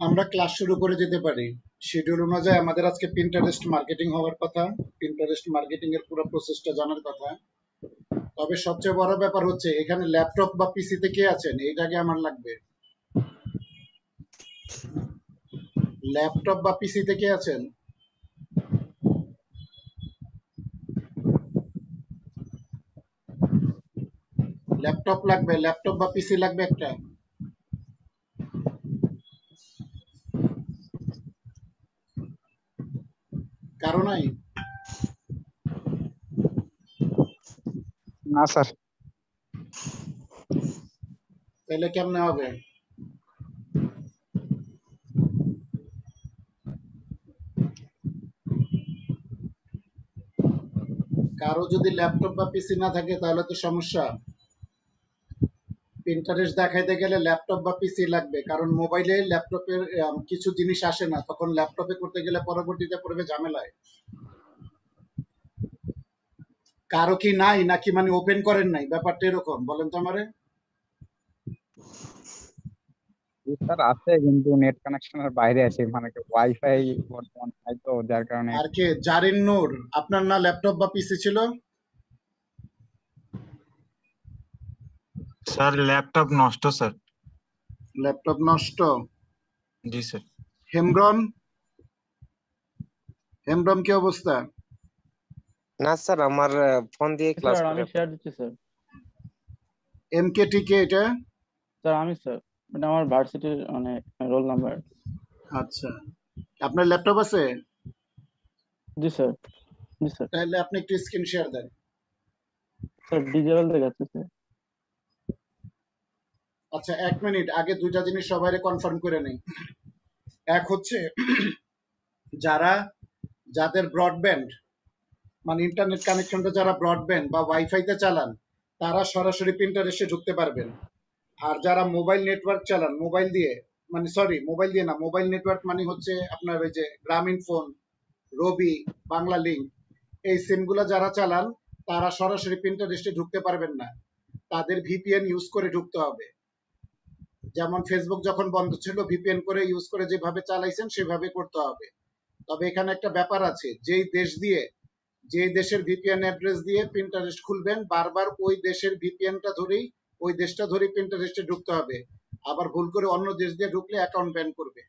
আমরা ক্লাস শুরু করে যেতে পারি। শিডিউল অনুযায়ী আমাদের আজকে পিন্টারেস্ট মার্কেটিং হওয়ার কথা, পিন্টারেস্ট মার্কেটিং এর পুরো প্রসেসটা জানার কথা। তবে সবচেয়ে বড় ব্যাপার হচ্ছে এখানে ল্যাপটপ বা পিসিতে কে আছেন এইটা আগে আমার লাগবে। ল্যাপটপ বা পিসিতে কে আছেন? ল্যাপটপ লাগবে, ল্যাপটপ বা পিসি লাগবে একটা। কারো নাই? না স্যার। তাহলে কেমনে হবে? কারো যদি ল্যাপটপ বা পিসি না থাকে তাহলে তো সমস্যা। পিন্টারেস্ট দেখাইতে গেলে ল্যাপটপ বা পিসি লাগবে, কারণ মোবাইলে ল্যাপটপের কিছু জিনিস আসে না, তখন ল্যাপটপে করতে গেলে পরবর্তীতে পড়বে ঝামেলায়। কারো কি নাই নাকি মানে ওপেন করেন নাই, ব্যাপারটা এরকম বলেন তো আমারে। জি স্যার আছে, কিন্তু নেট কানেকশনের বাইরে আছে, মানে ওয়াইফাই বর্তমান নাই তো, যার কারণে। আর কে? জারিন নূর, আপনার না ল্যাপটপ বা পিসি ছিল? স্যার ল্যাপটপ নষ্ট স্যার। ল্যাপটপ নষ্ট? জি স্যার। হেমব্রম, হেমব্রম কি অবস্থা? না স্যার, আমার ফোন দিয়ে ক্লাস স্যার করে। আমি শেয়ার দিচ্ছি স্যার। এমকেটি কে এটা? স্যার আমি স্যার, এটা আমার ভার্সিটির মানে রোল নাম্বার। আচ্ছা, আপনার ল্যাপটপ আছে? জি স্যার। জি স্যার। তাহলে আপনি একটু স্ক্রিন শেয়ার দেন। স্যার ডিজেবল দেখাচ্ছে স্যার। আচ্ছা, 1 মিনিট, আগে দুইটা জিনিস সবাইরে কনফার্ম করে নেই। এক হচ্ছে যারা, যাদের ব্রডব্যান্ড মানে ইন্টারনেট কানেকশনটা যারা ব্রডব্যান্ড বা ওয়াইফাইতে চালান, তারা সরাসরি পিন্টারেস্টে ঢুকতে পারবেন। আর যারা মোবাইল নেটওয়ার্ক চালান, মোবাইল দিয়ে, মানে সরি মোবাইল দিয়ে না, মোবাইল নেটওয়ার্ক মানে হচ্ছে আপনার ওই যে গ্রামীণ ফোন, রবি, বাংলা লিংক, এই সিমগুলো যারা চালান তারা সরাসরি পিন্টারেস্টে ঢুকতে পারবেন না, তাদের ভিপিএন ইউজ করে ঢুকতে হবে। যেমন ফেসবুক যখন বন্ধ ছিল, ভিপিএন করে ইউজ করে যেভাবে চালাইছেন সেভাবে করতে হবে। তবে এখানে একটা ব্যাপার আছে, যেই দেশ দিয়ে, যে দেশের ভিপিএন অ্যাড্রেস দিয়ে পিন্টারেস্ট খুলবেন, বারবার ওই দেশের ভিপিএনটা ধরেই, ওই দেশটা ধরেই পিন্টারেস্টে ঢুকতে হবে। আবার ভুল করে অন্য দেশ দিয়ে ঢুকলে অ্যাকাউন্ট ব্যান করবে।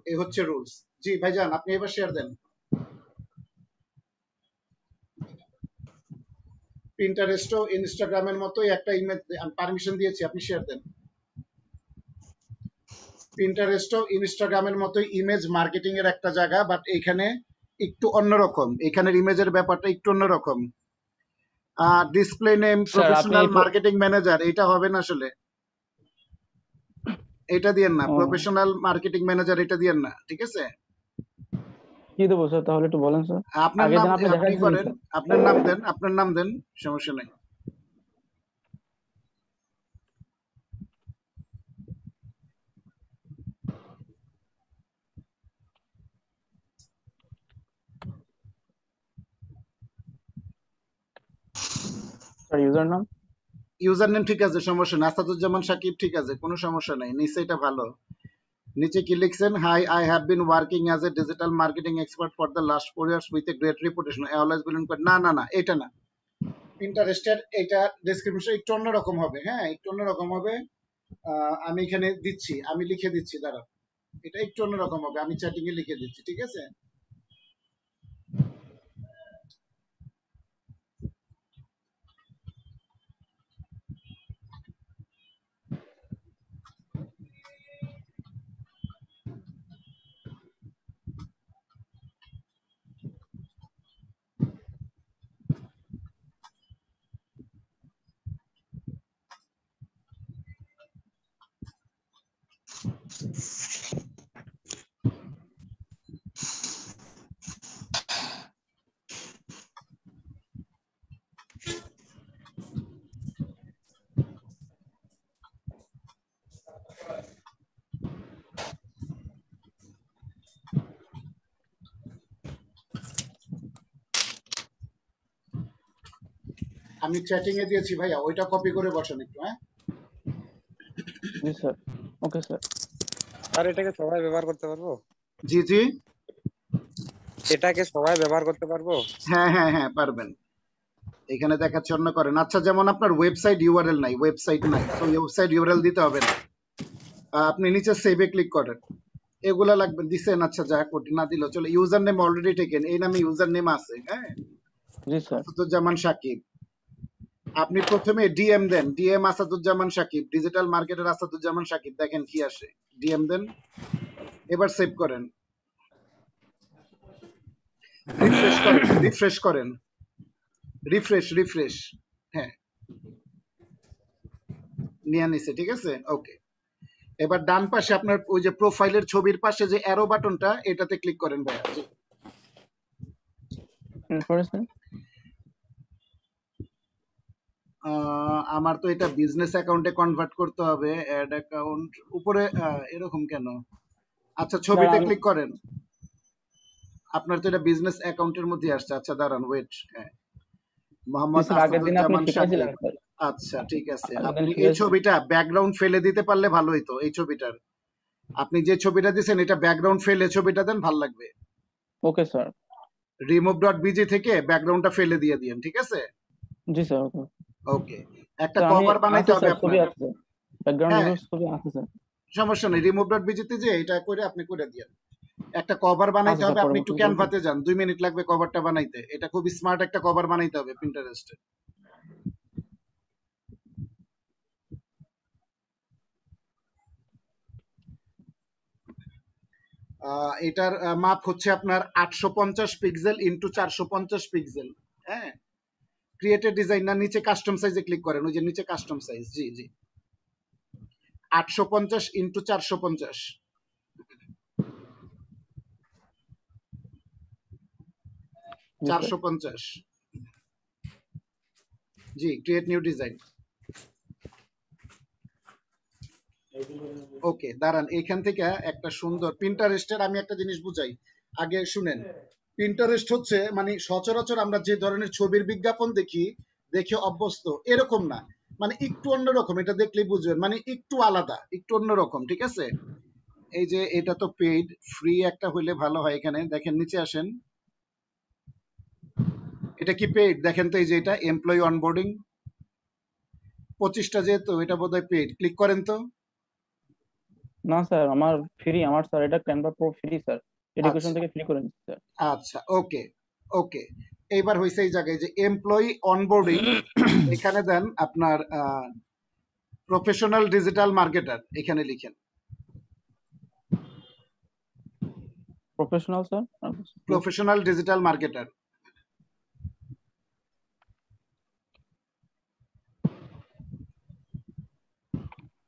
এই হচ্ছে রুলস। জি ভাইজান, আপনি এবার শেয়ার দেন। পিন্টারেস্টও ইনস্টাগ্রামের মতোই একটা ইমেজ পারমিশন দিয়েছি, আপনি শেয়ার দেন। পিন্টারেস্টও ইনস্টাগ্রামের মতোই ইমেজ মার্কেটিং এর একটা জায়গা, বাট এখানে একটু অন্যরকম, এখানের ইমেজের ব্যাপারটা একটু অন্যরকম। ডিসপ্লে নেম স্যার আপনি প্রফেশনাল মার্কেটিং ম্যানেজার, এটা হবে না আসলে, এটা দিয়েন না। ও, প্রফেশনাল মার্কেটিং ম্যানেজার এটা দিয়েন না, ঠিক আছে? কি দেবো স্যার তাহলে একটু বলেন স্যার। আপনার আগের নাম দিন আপনি দেখা আপনি দিয়েছেন করেন, স্যার। আপনার নাম দেন, আপনার নাম দেন, সমস্যা নেই। স্যার ইউজার নাম। ইউজার নেম ঠিক আছে, সমস্যা নেই। আসাদুজ্জামান সাকিব ঠিক আছে, কোনো সমস্যা নেই। নিচে এটা ভালো, নিচে কি লিখছেন? Hi, I have been working as a digital marketing expert for the last 4 years with a great reputation, I always believe. না না না, এটা না। ইন্টারেস্টেড, এটা ডেসক্রিপশন একটু অন্যরকম হবে, হ্যাঁ একটু অন্যরকম হবে। আমি এখানে দিচ্ছি, আমি লিখে দিচ্ছি, দাঁড়াও, এটা একটু অন্যরকম হবে, আমি চ্যাটিং এ লিখে দিচ্ছি, ঠিক আছে? আমি চ্যাটিং এ দিয়েছি ভাইয়া, ওইটা কপি করে বসান একটু, হ্যাঁ? জি স্যার। Okay sir. স্যার এটাকে সবাই ব্যবহার করতে পারবো? জি জি, এটাকে সবাই ব্যবহার করতে পারবো? হ্যাঁ হ্যাঁ হ্যাঁ পারবেন। এখানে দেখাচ্ছে অন্য করেন। আচ্ছা, যেমন আপনার ওয়েবসাইট ইউআরএল নাই, ওয়েবসাইট নাই, তো ওয়েবসাইট ইউআরএল দিতে হবে না। আপনি নিচে সেভে ক্লিক করেন, এগুলা লাগবে, দিছেন, আচ্ছা যা কোটি না দিলেও চলে। ইউজার নেম অলরেডি টেকেন, এই নামে ইউজার নেম আছে, হ্যাঁ, জি স্যার। আসাদুজ্জামান সাকিব। আপনি প্রথমে ডিএম দেন, ডিএম আসাদুজ্জামান সাকিব, ডিজিটাল মার্কেটের আসাদুজ্জামান সাকিব, দেখেন কি আসে, ডিএম দেন, এবার সেভ করেন, রিফ্রেশ করেন, রিফ্রেশ করেন, রিফ্রেশ রিফ্রেশ, হ্যাঁ নিয়ে নিছে, ঠিক আছে, ওকে। এবার ডান পাশে আপনার ওই যে প্রোফাইলের ছবির পাশে যে অ্যারো বাটনটা, এটাতে ক্লিক করেন ভাইয়া। জি। এরপরে স্যার? আমার তো এটা বিজনেস অ্যাকাউন্টে কনভার্ট করতে হবে, অ্যাড অ্যাকাউন্ট উপরে, এরকম কেন? আচ্ছা, স্যার ছবিতে আমি ক্লিক করেন, আপনার তো এটা বিজনেস অ্যাকাউন্টের মধ্যে আসছে। আচ্ছা দাঁড়ান, ওয়েট, হ্যাঁ, জি মোহাম্মদ স্যার, আগের দিন আপনি আসাদুজ্জামান সাকিব। শিখাইছিলেন স্যার। আচ্ছা ঠিক আছে, আগের দিন আপনি এই শিখাইছিলেন। ছবিটা ব্যাকগ্রাউন্ড ফেলে দিতে পারলে ভালো হইতো। এই ছবিটার, আপনি যে ছবিটা দিছেন এটা ব্যাকগ্রাউন্ড ফেলে ছবিটা দেন, ভালো লাগবে। Okay sir. Remove dot busy থেকে ব্যাকগ্রাউন্ডটা ফেলে দিয়ে দিয়েন, ঠিক আছে, জি স্যার, ওকে। ওকে। একটা স্যার আমি কভার বানাইতে আছে হবে স্যার, ছবি আপনার, আছে, ব্যাকগ্রাউন্ড হ্যাঁ রিমুভ ছবি আছে স্যার। সমস্যা নেই, রিমুভ ডট বিজিতে যে এটা করে আপনি করে দিয়েন। একটা কভার বানাইতে আচ্ছা হবে, স্যার, আপনি একটু পরবর্তীতে করবো। ক্যানভাতে যান, 2 মিনিট লাগবে কভারটা বানাইতে। এটা খুব স্মার্ট একটা কভার বানাইতে হবে পিন্টারেস্টে। এটার মাপ হচ্ছে আপনার 850 পিক্সেল ইন্টু 450 পিক্সেল, হ্যাঁ। ক্রিয়েটেড ডিজাইন না, নিচে কাস্টম সাইজে ক্লিক করেন, ওই যে নিচে কাস্টম সাইজ, জি জি, 850 ইন্টু 450, জি স্যার। 450, জি, ক্রিয়েট নিউ ডিজাইন। ওকে, দাঁড়ান, এখান থেকে একটা সুন্দর পিন্টারেস্টের আমি একটা জিনিস বুঝাই, আগে শুনেন। পিন্টারেস্ট হচ্ছে মানে সচরাচর আমরা যে ধরনের ছবির বিজ্ঞাপন দেখি, দেখে অভ্যস্ত, এরকম না, মানে একটু অন্যরকম। এটা দেখলেই বুঝবেন, মানে একটু আলাদা, একটু অন্যরকম, ঠিক আছে। এই যে এটা তো পেইড, ফ্রি একটা হইলে ভালো হয়। এখানে দেখেন, নিচে আসেন, এটা কি পেইড দেখেন তো, এই যে এটা এমপ্লয়ি অনবোর্ডিং 25টা, যেহেতু এটা বোধহয় পেইড, ক্লিক করেন তো। না স্যার, আমার ফ্রি, আমার স্যার এটা Canva pro free sir, education আচ্ছা থেকে ফ্রি করে নিচ্ছি স্যার। আচ্ছা, ওকে ওকে। এইবার হয়েছে এই জায়গায় যে এমপ্লয়ি অনবোর্ডিং, এখানে দেন আপনার প্রফেশনাল ডিজিটাল মার্কেটার, এখানে লিখেন professional sir. Professional digital marketer.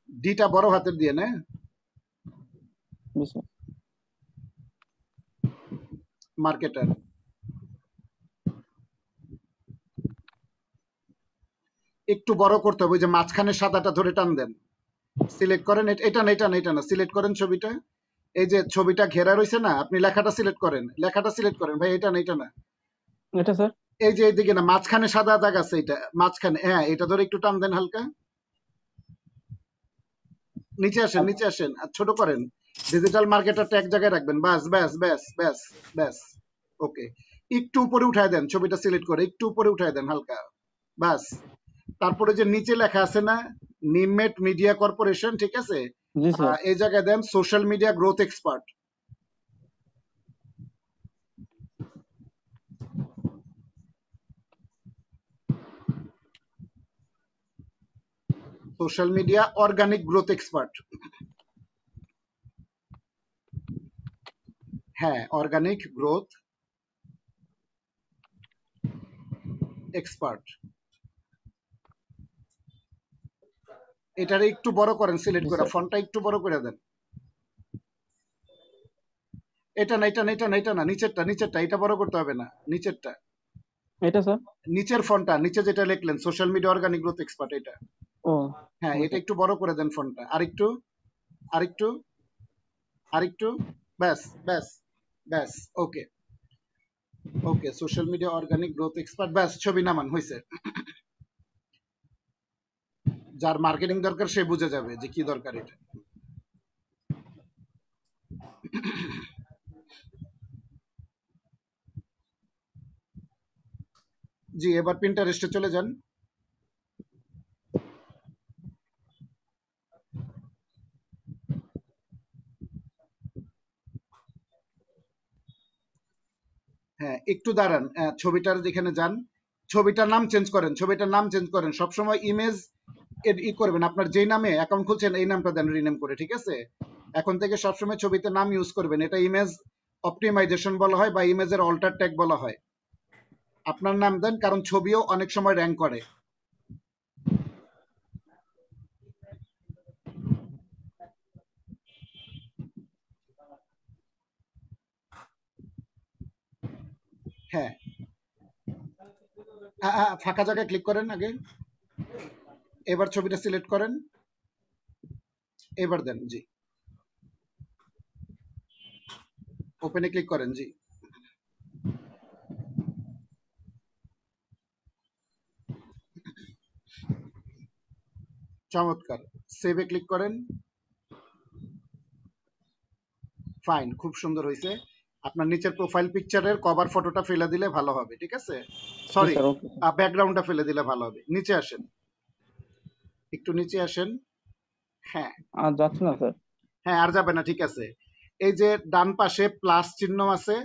ডিটা বড় হাতের দিয়ে, না জি স্যার। মার্কেটার, একটু বড় করতে হবে, ওই যে মাঝখানে সাদাটা ধরে টান দেন, সিলেক্ট করেন, এটা না, এটা না, এটা না, সিলেক্ট করেন ছবিটা, এই যে ছবিটা ঘেরা রয়েছে না, আপনি লেখাটা সিলেক্ট করেন, লেখাটা সিলেক্ট করেন ভাই, এটা না, এটা না, এটা স্যার। এই যে এইদিকে না, মাঝখানে সাদা দাগ আছে, এটা মাঝখানে, হ্যাঁ, এটা ধরে একটু টান দেন হালকা, নিচে আসেন, নিচে আসেন, আর ছোট করেন। ডিজিটাল মার্কেটারটা এক জায়গায় রাখবেন, বাস ব্যাস ব্যাস ব্যাস ব্যাস, ওকে। একটু উপরে উঠায় দেন, ছবিটা সিলেক্ট করে একটু উপরে উঠায় দেন হালকা, বাস। তারপরে যে নিচে লেখা আছে না, নিমমেট মিডিয়া কর্পোরেশন, ঠিক আছে, জি স্যার। এই জায়গায় দেন social media growth expert. Social media organic growth expert, হ্যাঁ, অর্গানিক গ্রোথ এক্সপার্ট। এটারে একটু বড় করেন, সিলেক্ট জি করে স্যার। ফন্টটা একটু বড় করে দেন। এটা না, এটা না, এটা না, এটা না, নিচেরটা, নিচেরটা, এটা বড় করতে হবে না, নিচেরটা, এটা স্যার। নিচের ফন্টটা, নিচে যেটা লিখলেন social media organic growth expert, এটা, ও হ্যাঁ, ওকে এটা স্যার। একটু বড় করে দেন ফন্টটা, আরেকটু, আরেকটু, আরেকটু, ব্যাস ব্যাস ব্যাস, okay okay. Social media organic growth expert, ব্যাস, ছবি নামান, হয়েছে। যার মার্কেটিং দরকার সে বুঝে যাবে যে কি দরকার এটা। জি, এবার পিন্টারেস্টে চলে যান। হ্যাঁ, একটু দাঁড়ান, ছবিটার যেখানে যান, ছবিটার নাম চেঞ্জ করেন, ছবিটার নাম চেঞ্জ করেন। সবসময় ইমেজ করবেন, আপনার যেই নামে অ্যাকাউন্ট খুলছেন এই নামটা দেন রিনেম করে, ঠিক আছে? এখন থেকে সবসময় ছবিতে নাম ইউজ করবেন, এটা ইমেজ অপটিমাইজেশন বলা হয় বা ইমেজের অল্টার ট্যাগ বলা হয়। আপনার নাম দেন, কারণ ছবিও অনেক সময় র্যাঙ্ক করে। হ্যাঁ, ফাঁকা জায়গায় ক্লিক করেন আগে, এবার ছবিটা সিলেক্ট করেন, এবার দেন। জি, ওপেনে ক্লিক করেন। জি, চমৎকার, সেভে ক্লিক করেন। ফাইন, খুব সুন্দর হয়েছে। আপনার নিচের প্রোফাইল পিকচারের কভার ফটোটা ফেলে দিলে ভালো হবে, ঠিক আছে? জি সরি, স্যার, ওকে ব্যাকগ্রাউন্ডটা ফেলে দিলে ভালো হবে। নিচে আসেন, একটু নিচে আসেন। হ্যাঁ, আর যাচ্ছে না স্যার। হ্যাঁ, আর যাবে না, ঠিক আছে। এই যে ডান পাশে প্লাস চিহ্ন আছে,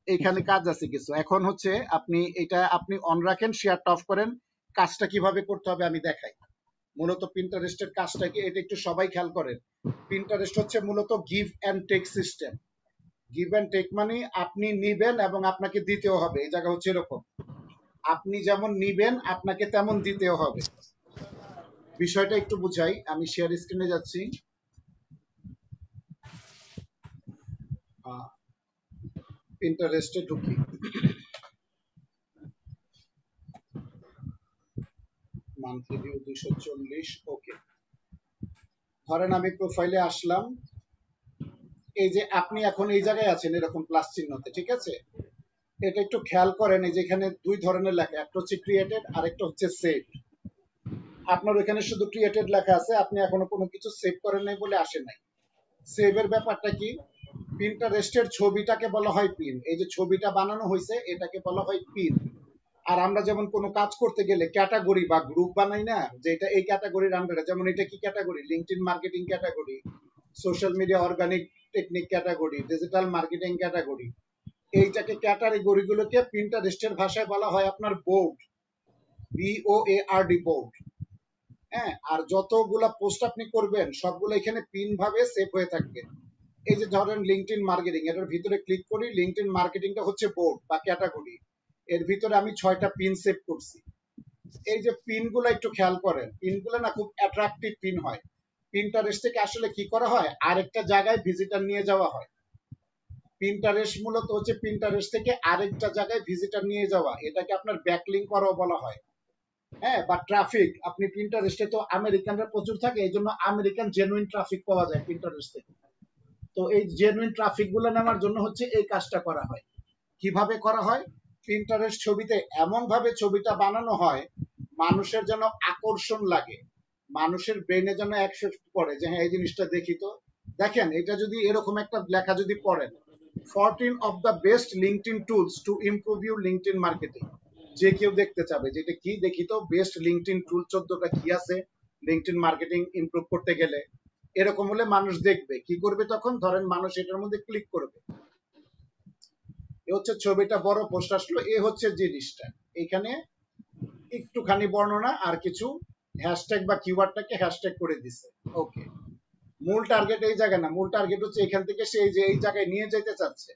এইখানে কাজ আছে কিছু। এখন হচ্ছে আপনি এটা আপনি অন রাখেন, শেয়ারটা অফ করেন। কাজটা কিভাবে করতে হবে আমি দেখাই। মূলত পিন্টারেস্টের কাজটা কি, এটা একটু সবাই খেয়াল করেন। পিন্টারেস্ট হচ্ছে মূলত give and take system. Give and take মানে আপনি নিবেন এবং আপনাকে দিতেও হবে। এই জায়গা হচ্ছে এরকম, আপনি যেমন নিবেন আপনাকে তেমন দিতেও হবে। বিষয়টা একটু বুঝাই, আমি শেয়ার স্ক্রিনে যাচ্ছি। পিন্টারেস্টে ঢুকি, মান্থলি ভিউ 240। ওকে, ধরেন আমি প্রোফাইলে আসলাম। এই যে আপনি এখন এই জায়গায় আছেন এরকম প্লাস চিহ্নতে, ঠিক আছে? এটা একটু খেয়াল করেন, এই যে এখানে দুই ধরনের লেখা, একটা হচ্ছে ক্রিয়েটেড আর একটা হচ্ছে সেভ। আপনার ওখানে শুধু ক্রিয়েটেড লেখা আছে, আপনি এখনো কোনো কিছু সেভ করেন নাই বলে আসে নাই। সেভের ব্যাপারটা কি, পিন্টারেস্টের ছবিটাকে বলা হয় পিন। এই যে ছবিটা বানানো হয়েছে এটাকে বলা হয় পিন। আর আমরা যেমন কোনো কাজ করতে গেলে ক্যাটাগরি বা গ্রুপ বানাই না, যে এটা এই ক্যাটাগরির আন্ডারে, যেমন এটা কি category, LinkedIn marketing category, social media organic technique category, digital marketing category. এইটাকে ক্যাটাগরি গুলোকে পিন্টারেস্টের ভাষায় বলা হয় আপনার বোর্ড, BOARD বোর্ড। হ্যাঁ, আর যতগুলা পোস্ট আপনি করবেন সবগুলো এখানে পিন ভাবে সেভ হয়ে থাকবে। এই যে ধরেন লিঙ্কডইন মার্কেটিং, এটার ভিতরে ক্লিক করি, লিঙ্কডইন মার্কেটিংটা হচ্ছে বোর্ড বা ক্যাটাগরি। এর ভিতরে আমি 6টা পিন সেভ করছি। এই যে পিনগুলো একটু খেয়াল করেন, পিনগুলো না খুব অ্যাট্রাকটিভ পিন হয়। পিন্টারেস্ট থেকে আসলে কি করা হয়, আরেকটা জায়গায় ভিজিটর নিয়ে যাওয়া হয়। পিন্টারেস্ট মূলত হচ্ছে পিন্টারেস্ট থেকে আরেকটা জায়গায় ভিজিটর নিয়ে যাওয়া, এটাকে আপনার ব্যাকলিঙ্ক করাও বলা হয়। হ্যাঁ, বা ট্রাফিক, আপনি পিন্টারেস্টে তো আমেরিকানরা প্রচুর থাকে, এই জন্য আমেরিকান জেনুইন ট্রাফিক পাওয়া যায় পিন্টারেস্ট থেকে। তো এই জেনুইন ট্রাফিক গুলো নেওয়ার জন্য হচ্ছে এই কাজটা করা হয়। কিভাবে করা হয়, পিন্টারেস্ট ছবিতে এমন ভাবে ছবিটা বানানো হয় মানুষের যেন আকর্ষণ লাগে, মানুষের ব্রেনে যেন অ্যাকসেপ্ট করে যে হ্যাঁ এই জিনিসটা দেখি। তো দেখেন, এটা যদি এরকম একটা লেখা যদি পড়েন, 14 of the best LinkedIn tools to improve your LinkedIn marketing, যে কেউ দেখতে চাবে যে এটা কি, দেখি তো বেস্ট লিঙ্কডইন টুল 14টা কি আছে লিঙ্কডইন মার্কেটিং ইমপ্রুভ করতে গেলে। এরকম হলে মানুষ দেখবে, কি করবে তখন, ধরেন মানুষ এটার মধ্যে ক্লিক করবে। এ হচ্ছে ছবিটা, বড় পোস্ট আসলো, এ হচ্ছে জিনিসটা। এখানে একটুখানি বর্ণনা আর কিছু হ্যাশট্যাগ বা কিওয়ার্ডটাকে হ্যাশট্যাগ করে দিছে। ওকে, মূল টার্গেট এই জায়গায় না, মূল টার্গেট হচ্ছে এখান থেকে সে যে এই জায়গায় নিয়ে যেতে চাচ্ছে।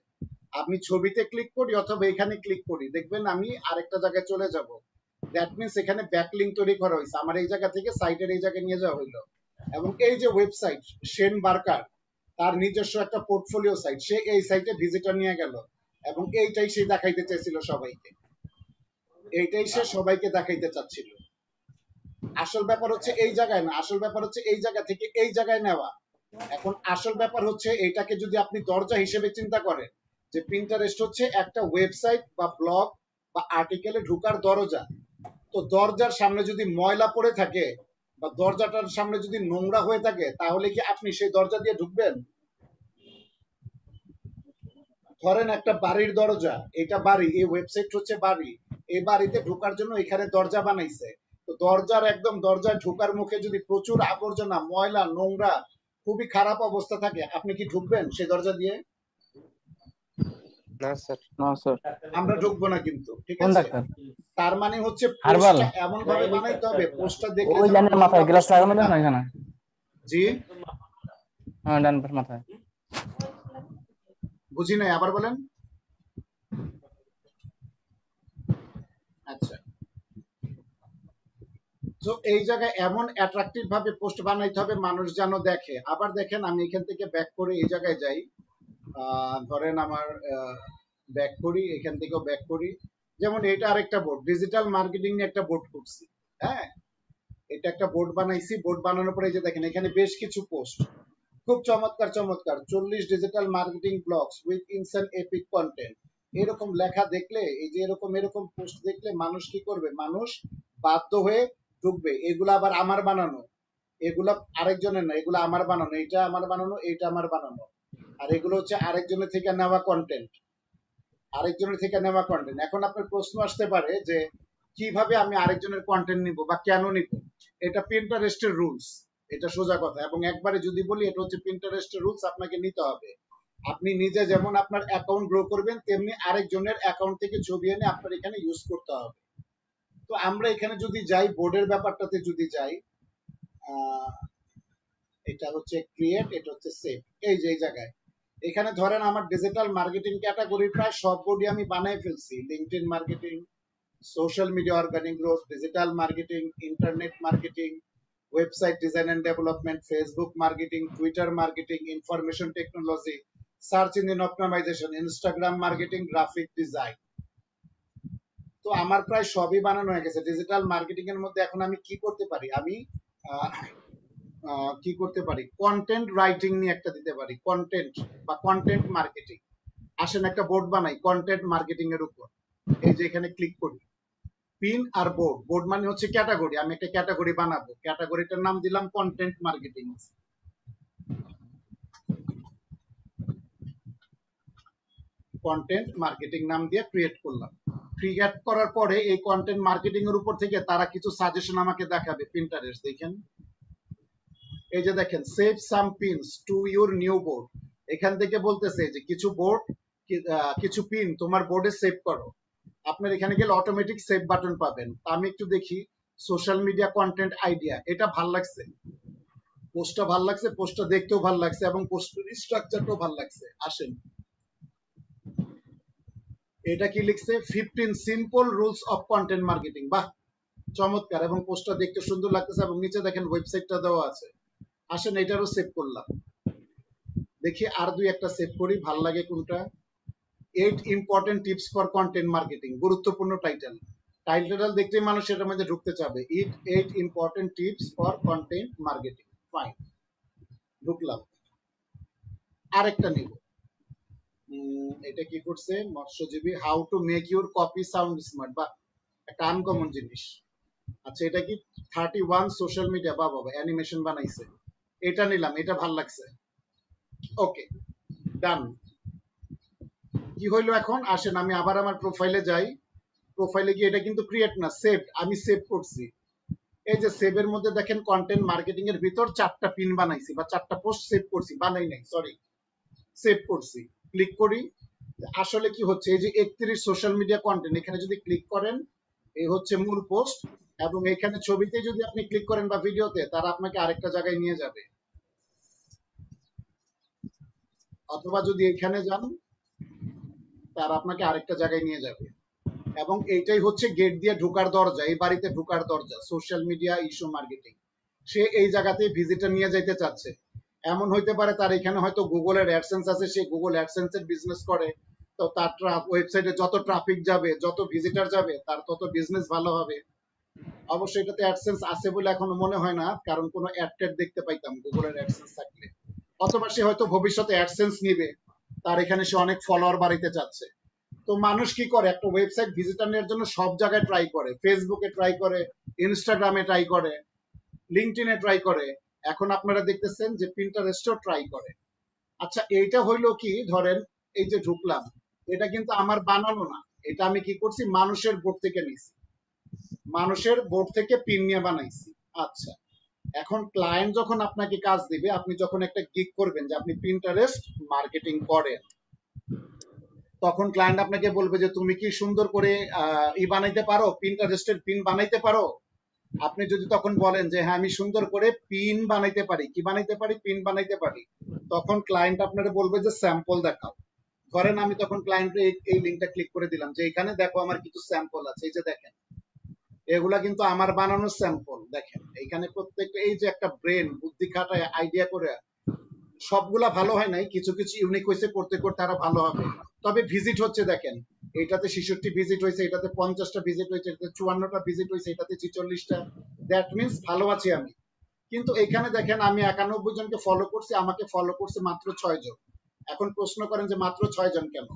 আমি ছবিতে ক্লিক করি অথবা এখানে ক্লিক করি, দেখবেন আমি আরেকটা জায়গায় চলে যাব। দ্যাট মিনস এখানে ব্যাকলিঙ্ক তৈরি করা হয়েছে, আমার এই জায়গা থেকে সাইটের এই জায়গায় নিয়ে যাওয়া হইলো। এবং এই যে ওয়েবসাইট শেন বার্কার, তার নিজস্ব একটা পোর্টফোলিও সাইট, সে এই সাইটে ভিজিটর নিয়ে গেল এবং এইটাই সে দেখাইতে চাইছিল সবাইকে, এইটাই সে সবাইকে দেখাইতে চাচ্ছিল। আসল ব্যাপার হচ্ছে এই জায়গায় না, আসল ব্যাপার হচ্ছে এই জায়গা থেকে এই জায়গায় নেওয়া। এখন আসল ব্যাপার হচ্ছে এটাকে যদি আপনি দরজা হিসেবে চিন্তা করেন, যে পিন্টারেস্ট হচ্ছে একটা ওয়েবসাইট বা ব্লগ বা আর্টিকেলে ঢোকার দরজা। তো দরজার সামনে যদি ময়লা পড়ে থাকে বা দরজাটার সামনে যদি নোংরা হয়ে থাকে, তাহলে কি আপনি সেই দরজা দিয়ে ঢুকবেন? ধরেন একটা বাড়ির দরজা, এটা বাড়ি, এই ওয়েবসাইট হচ্ছে বাড়ি, এই বাড়িতে ঢোকার জন্য এখানে দরজা বানাইছে। তো দরজার একদম দরজায় ঢোকার মুখে যদি প্রচুর আবর্জনা, ময়লা, নোংরা, খুবই খারাপ অবস্থা থাকে, আপনি কি ঢুকবেন সেই দরজা দিয়ে? না স্যার। না স্যার। আমরা ঢুকবো না কিন্তু, ঠিক কোন আছে? ডাক্তার? তার মানে হচ্ছে হারবাল। পোস্টটা এমন ভাবে বানাইতে হবে, পোস্টটা দেখলে ওই যেন জানের মাথায় নোংরা গ্লাস পোস্ট লাগানো না না হয়। এখানে। জি হ্যাঁ, ডান পাশ মাথায়। বুঝি নাই, আবার বলেন। আচ্ছা, তো এই জায়গায় এমন অ্যাট্রাকটিভ ভাবে পোস্ট বানাইতে হবে মানুষ যেন দেখে। আবার দেখেন, আমি এখান থেকে ব্যাক করে এই জায়গায় যাই, ধরেন আমার ব্যাক করি, এখান থেকেও ব্যাক করি। যেমন এটা আরেকটা বোর্ড, ডিজিটাল মার্কেটিং নিয়ে একটা বোর্ড করছি। হ্যাঁ, এটা একটা বোর্ড বানাইছি। বোর্ড বানানোর পরে এই যে দেখেন এখানে বেশ কিছু পোস্ট, খুব চমৎকার চমৎকার, 40 ডিজিটাল মার্কেটিং ব্লগস উইথ ইনসান এপিক কন্টেন্ট, এরকম লেখা দেখলে, এই যে এরকম এরকম পোস্ট দেখলে মানুষ কি করবে? মানুষ বাধ্য হয়ে ঢুকবে। এগুলো আবার আমার বানানো, এগুলো আরেকজনের না, এগুলো আমার বানানো, এটা আমার বানানো, এটা আমার বানানো। আর এগুলো হচ্ছে আরেকজনের থেকে নেওয়া কন্টেন্ট, আরেকজনের থেকে নেওয়া কন্টেন্ট। এখন আপনার প্রশ্ন আসতে পারে যে কিভাবে আমি আরেকজনের কন্টেন্ট নিব বা কেন নিব? এটা পিন্টারেস্টের রুলস, এটা সোজা কথা। এবং একবারে যদি বলি, এটা হচ্ছে পিন্টারেস্টের রুলস, আপনাকে নিতে হবে। আপনি নিজে যেমন আপনার অ্যাকাউন্ট গ্রো করবেন, তেমনি আরেকজনের অ্যাকাউন্ট থেকে ছবি এনে আপনার এখানে ইউজ করতে হবে। তো আমরা এখানে যদি যাই, বোর্ডের ব্যাপারটাতে যদি যাই, এটা হচ্ছে ক্রিয়েট, এটা হচ্ছে সেভ। এই যে এই জায়গায় এখানে ধরেন আমার ডিজিটাল মার্কেটিং ক্যাটাগরি প্রায় সব বোর্ডই আমি বানাই ফেলছি। LinkedIn marketing, social media organic growth, digital marketing, internet marketing, website design and development, Facebook marketing, Twitter marketing, information technology, search engine optimisation, Instagram marketing, graphic design. তো আমার প্রায় সবই বানানো হয়ে গেছে। ডিজিটাল মার্কেটিং এর মধ্যে এখন আমি কি করতে পারি? আমি কি করতে পারি? কন্টেন্ট রাইটিং নিয়ে একটা দিতে পারি, কন্টেন্ট বা কন্টেন্ট মার্কেটিং। আসেন একটা বোর্ড বানাই কন্টেন্ট মার্কেটিং এর উপর। এই যে এখানে ক্লিক করি, পিন আর বোর্ড। বোর্ড মানে হচ্ছে ক্যাটাগরি, আমি একটা ক্যাটাগরি বানাবো, ক্যাটাগরিটার নাম দিলাম কন্টেন্ট মার্কেটিং। কন্টেন্ট মার্কেটিং নাম দিয়ে ক্রিয়েট করলাম। ক্রিয়েট করার পরে এই কন্টেন্ট মার্কেটিং এর উপর থেকে তারা কিছু সাজেশন আমাকে দেখাবে। পিন্টারেস্ট দেখেন, এই যে দেখেন, save some pins to your new board. এখান থেকে বলতেছে যে কিছু বোর্ড, কিছু পিন তোমার বোর্ডে সেভ করো। আপনার এখানে গেলে অটোমেটিক সেভ বাটন পাবেন। আমি একটু দেখি, সোশ্যাল মিডিয়া কন্টেন্ট আইডিয়া, এটা ভাল লাগছে, পোস্টটা ভাল লাগছে, পোস্টটা দেখতেও ভাল লাগছে এবং পোস্টের স্ট্রাকচারটাও ভাল লাগছে। আসেন, এটা কি লিখছে? 15 simple rules of content marketing. বাহ, চমৎকার, এবং পোস্টটা দেখতে সুন্দর লাগতেছে এবং নিচে দেখেন ওয়েবসাইটটা দেওয়া আছে। আসেন, এটারও সেভ করলাম। দেখি আর দুই একটা সেভ করি, ভাল লাগে কোনটা। 8 important tips for content marketing, গুরুত্বপূর্ণ টাইটেল। টাইটেল দেখতেই মানুষ এটার মধ্যে ঢুকতে চাবে। 8 important tips for content marketing. Fine, ঢুকলাম। আরেকটা নিব, এটা কি করছে? মৎস্যজীবী, how to make your copy sound smart. বা একটা আনকমন জিনিস। আচ্ছা, এটা কি 31 সোশ্যাল মিডিয়া? বা বাবা, অ্যানিমেশন বানাইছে। এটা নিলাম, এটা ভাল লাগছে। ওকে, ডান। কি হইলো এখন? আসেন আমি আবার আমার প্রোফাইলে যাই। প্রোফাইলে গিয়ে, এটা কিন্তু ক্রিয়েট না, সেভ। আমি সেভ করছি। এই যে সেভের মধ্যে দেখেন কন্টেন্ট মার্কেটিং এর ভিতর 4টা পিন বানাইছি বা 4টা পোস্ট সেভ করছি, বানাই নাই, সরি, সেভ করছি। ক্লিক করি, আসলে কি হচ্ছে? এই যে 31 সোশ্যাল মিডিয়া কন্টেন্ট, এখানে যদি ক্লিক করেন, এই হচ্ছে মূল পোস্ট, এবং এখানে ছবিতে যদি আপনি ক্লিক করেন বা ভিডিওতে, তারা আপনাকে আরেকটা জায়গায় নিয়ে যাবে। অথবা যদি এখানে যান, তারা আপনাকে আরেকটা জায়গায় নিয়ে যাবে। এবং এইটাই হচ্ছে গেট দিয়ে ঢোকার দরজা, এই বাড়িতে ঢোকার দরজা, সোশ্যাল মিডিয়া ইস্যু মার্কেটিং। সে এই জায়গাতে ভিজিটর নিয়ে যাইতে চাচ্ছে। এমন হইতে পারে তার এখানে হয়তো গুগলের অ্যাডসেন্স আছে, সে গুগল অ্যাডসেন্স এর বিজনেস করে। তো তার ওয়েবসাইটে যত ট্রাফিক যাবে, যত ভিজিটর যাবে, তার তত বিজনেস ভালো হবে। অবশ্যই এটাতে অ্যাডসেন্স আছে বলে এখনো মনে হয় না, কারণ কোনো অ্যাড ট্যাড দেখতে পাইতাম গুগলের অ্যাডসেন্স থাকলে। অথবা সে হয়তো ভবিষ্যতে অ্যাডসেন্স নিবে, তার এখানে সে অনেক ফলোয়ার বাড়িতে চাচ্ছে। তো মানুষ কি করে? একটা ওয়েবসাইট ভিজিটর নেওয়ার জন্য সব জায়গায় ট্রাই করে, ফেসবুকে ট্রাই করে, ইনস্টাগ্রামে ট্রাই করে, লিঙ্কডইনে ট্রাই করে, এখন আপনারা দেখতেছেন যে পিন্টারেস্টেও ট্রাই করে। আচ্ছা, এইটা হইলো কি, ধরেন এই যে ঢুকলাম, এটা কিন্তু আমার বানানো না, এটা আমি কি করছি মানুষের বোর্ড থেকে নিছি, মানুষের বোর্ড থেকে পিন নিয়ে বানাইছি। আচ্ছা, এখন ক্লায়েন্ট যখন আপনাকে কাজ দিবে, আপনি যখন একটা গিগ করবেন যে আপনি পিন্টারেস্ট মার্কেটিং করেন, তখন ক্লায়েন্ট আপনাকে বলবে যে তুমি কি সুন্দর করে বানাইতে পারো, পিন্টারেস্টের পিন বানাইতে পারো। আপনি যদি তখন বলেন যে হ্যাঁ আমি সুন্দর করে পিন বানাইতে পারি, কি বানাইতে পারি, পিন বানাইতে পারি, তখন ক্লায়েন্ট আপনাকে বলবে যে স্যাম্পল দেখাও। ধরেন আমি তখন ক্লায়েন্টে এই লিঙ্কটা ক্লিক করে দিলাম যে এখানে দেখো আমার কিছু স্যাম্পল আছে, এই যে দেখেন এগুলা কিন্তু আমার বানানো স্যাম্পল। দেখেন এইখানে প্রত্যেকটা, এই যে একটা ব্রেন বুদ্ধি খাটায় আইডিয়া করে, সবগুলা ভালো হয় নাই, কিছু কিছু ইউনিক হয়েছে, করতে করতে আরো ভালো হবে। তবে ভিজিট হচ্ছে দেখেন, এটাতে 66 ভিজিট হয়েছে, এটাতে 50টা ভিজিট হয়েছে, এটাতে 54টা ভিজিট হয়েছে, এটাতে 46টা। দ্যাট মিনস ভালো আছি আমি। কিন্তু এখানে দেখেন আমি 91 জনকে ফলো করছি, আমাকে ফলো করছে মাত্র 6 জন। এখন প্রশ্ন করেন যে মাত্র 6 জন কেন?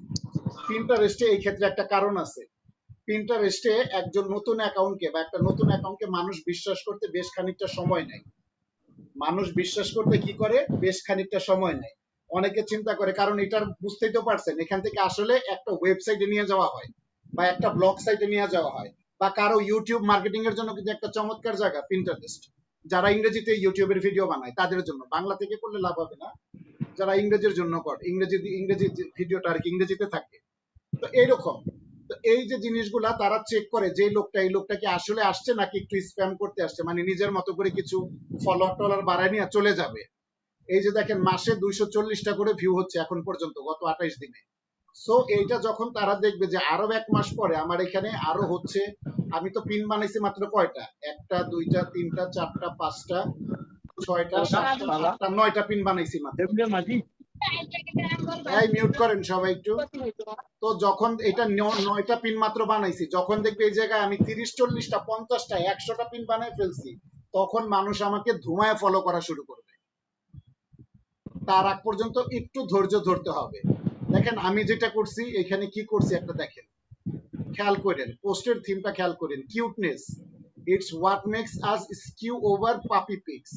পিন্টারেস্টে এই ক্ষেত্রে একটা কারণ আছে। পিন্টারেস্টে একজন নতুন অ্যাকাউন্টকে বা একটা নতুন অ্যাকাউন্টকে মানুষ বিশ্বাস করতে বেশ খানিকটা সময় নেয়। মানুষ বিশ্বাস করতে কি করে, বেশ খানিকটা সময় নেয়। অনেকে চিন্তা করে, কারণ এটার বুঝতেই তো পারছেন, এখান থেকে আসলে একটা ওয়েবসাইটে নিয়ে যাওয়া হয় বা একটা ব্লগ সাইটে নিয়ে যাওয়া হয়, বা কারো ইউটিউব মার্কেটিং এর জন্য কিন্তু একটা চমৎকার জায়গা পিন্টারেস্ট। যারা ইংরেজিতে ইউটিউবের ভিডিও বানায় তাদের জন্য, বাংলা থেকে করলে লাভ হবে না, যারা ইংরেজির জন্য করে, ইংরেজি ভিডিওটা আর কি ইংরেজিতে থাকে। তো এইরকম, তো এই যে জিনিসগুলা তারা চেক করে যে এই লোকটা কি আসলে আসছে নাকি একটু স্প্যাম করতে আসছে, মানে নিজের মতো করে কিছু ফলোয়ার টলার বাড়ায় নিয়ে চলে যাবে। এই যে দেখেন মাসে 240টা করে ভিউ হচ্ছে এখন পর্যন্ত, গত 28 দিনে। সো এইটা যখন তারা দেখবে যে আরো 1 মাস পরে আমার এখানে আরো হচ্ছে, আমি তো পিন বানাইছি মাত্র কয়টা, 1টা 2টা 3টা 4টা 5টা 6টা 7টা 8টা 9টা পিন বানাইছি মাত্র। এই মিউট করেন সবাই একটু। তো যখন এটা 9টা পিন মাত্র বানাইছি, যখন দেখবে এই জায়গায় আমি 30 40টা 50টা 100টা পিন বানাই ফেলছি, তখন মানুষ আমাকে ধুমায় ফলো করা শুরু করবে। তার আগ পর্যন্ত একটু ধৈর্য ধরতে হবে। দেখেন আমি যেটা করছি, এখানে কি করছি একটা দেখেন, খেয়াল করেন পোস্টের থিমটা খেয়াল করেন, cuteness it's what makes us skew over puppy pics.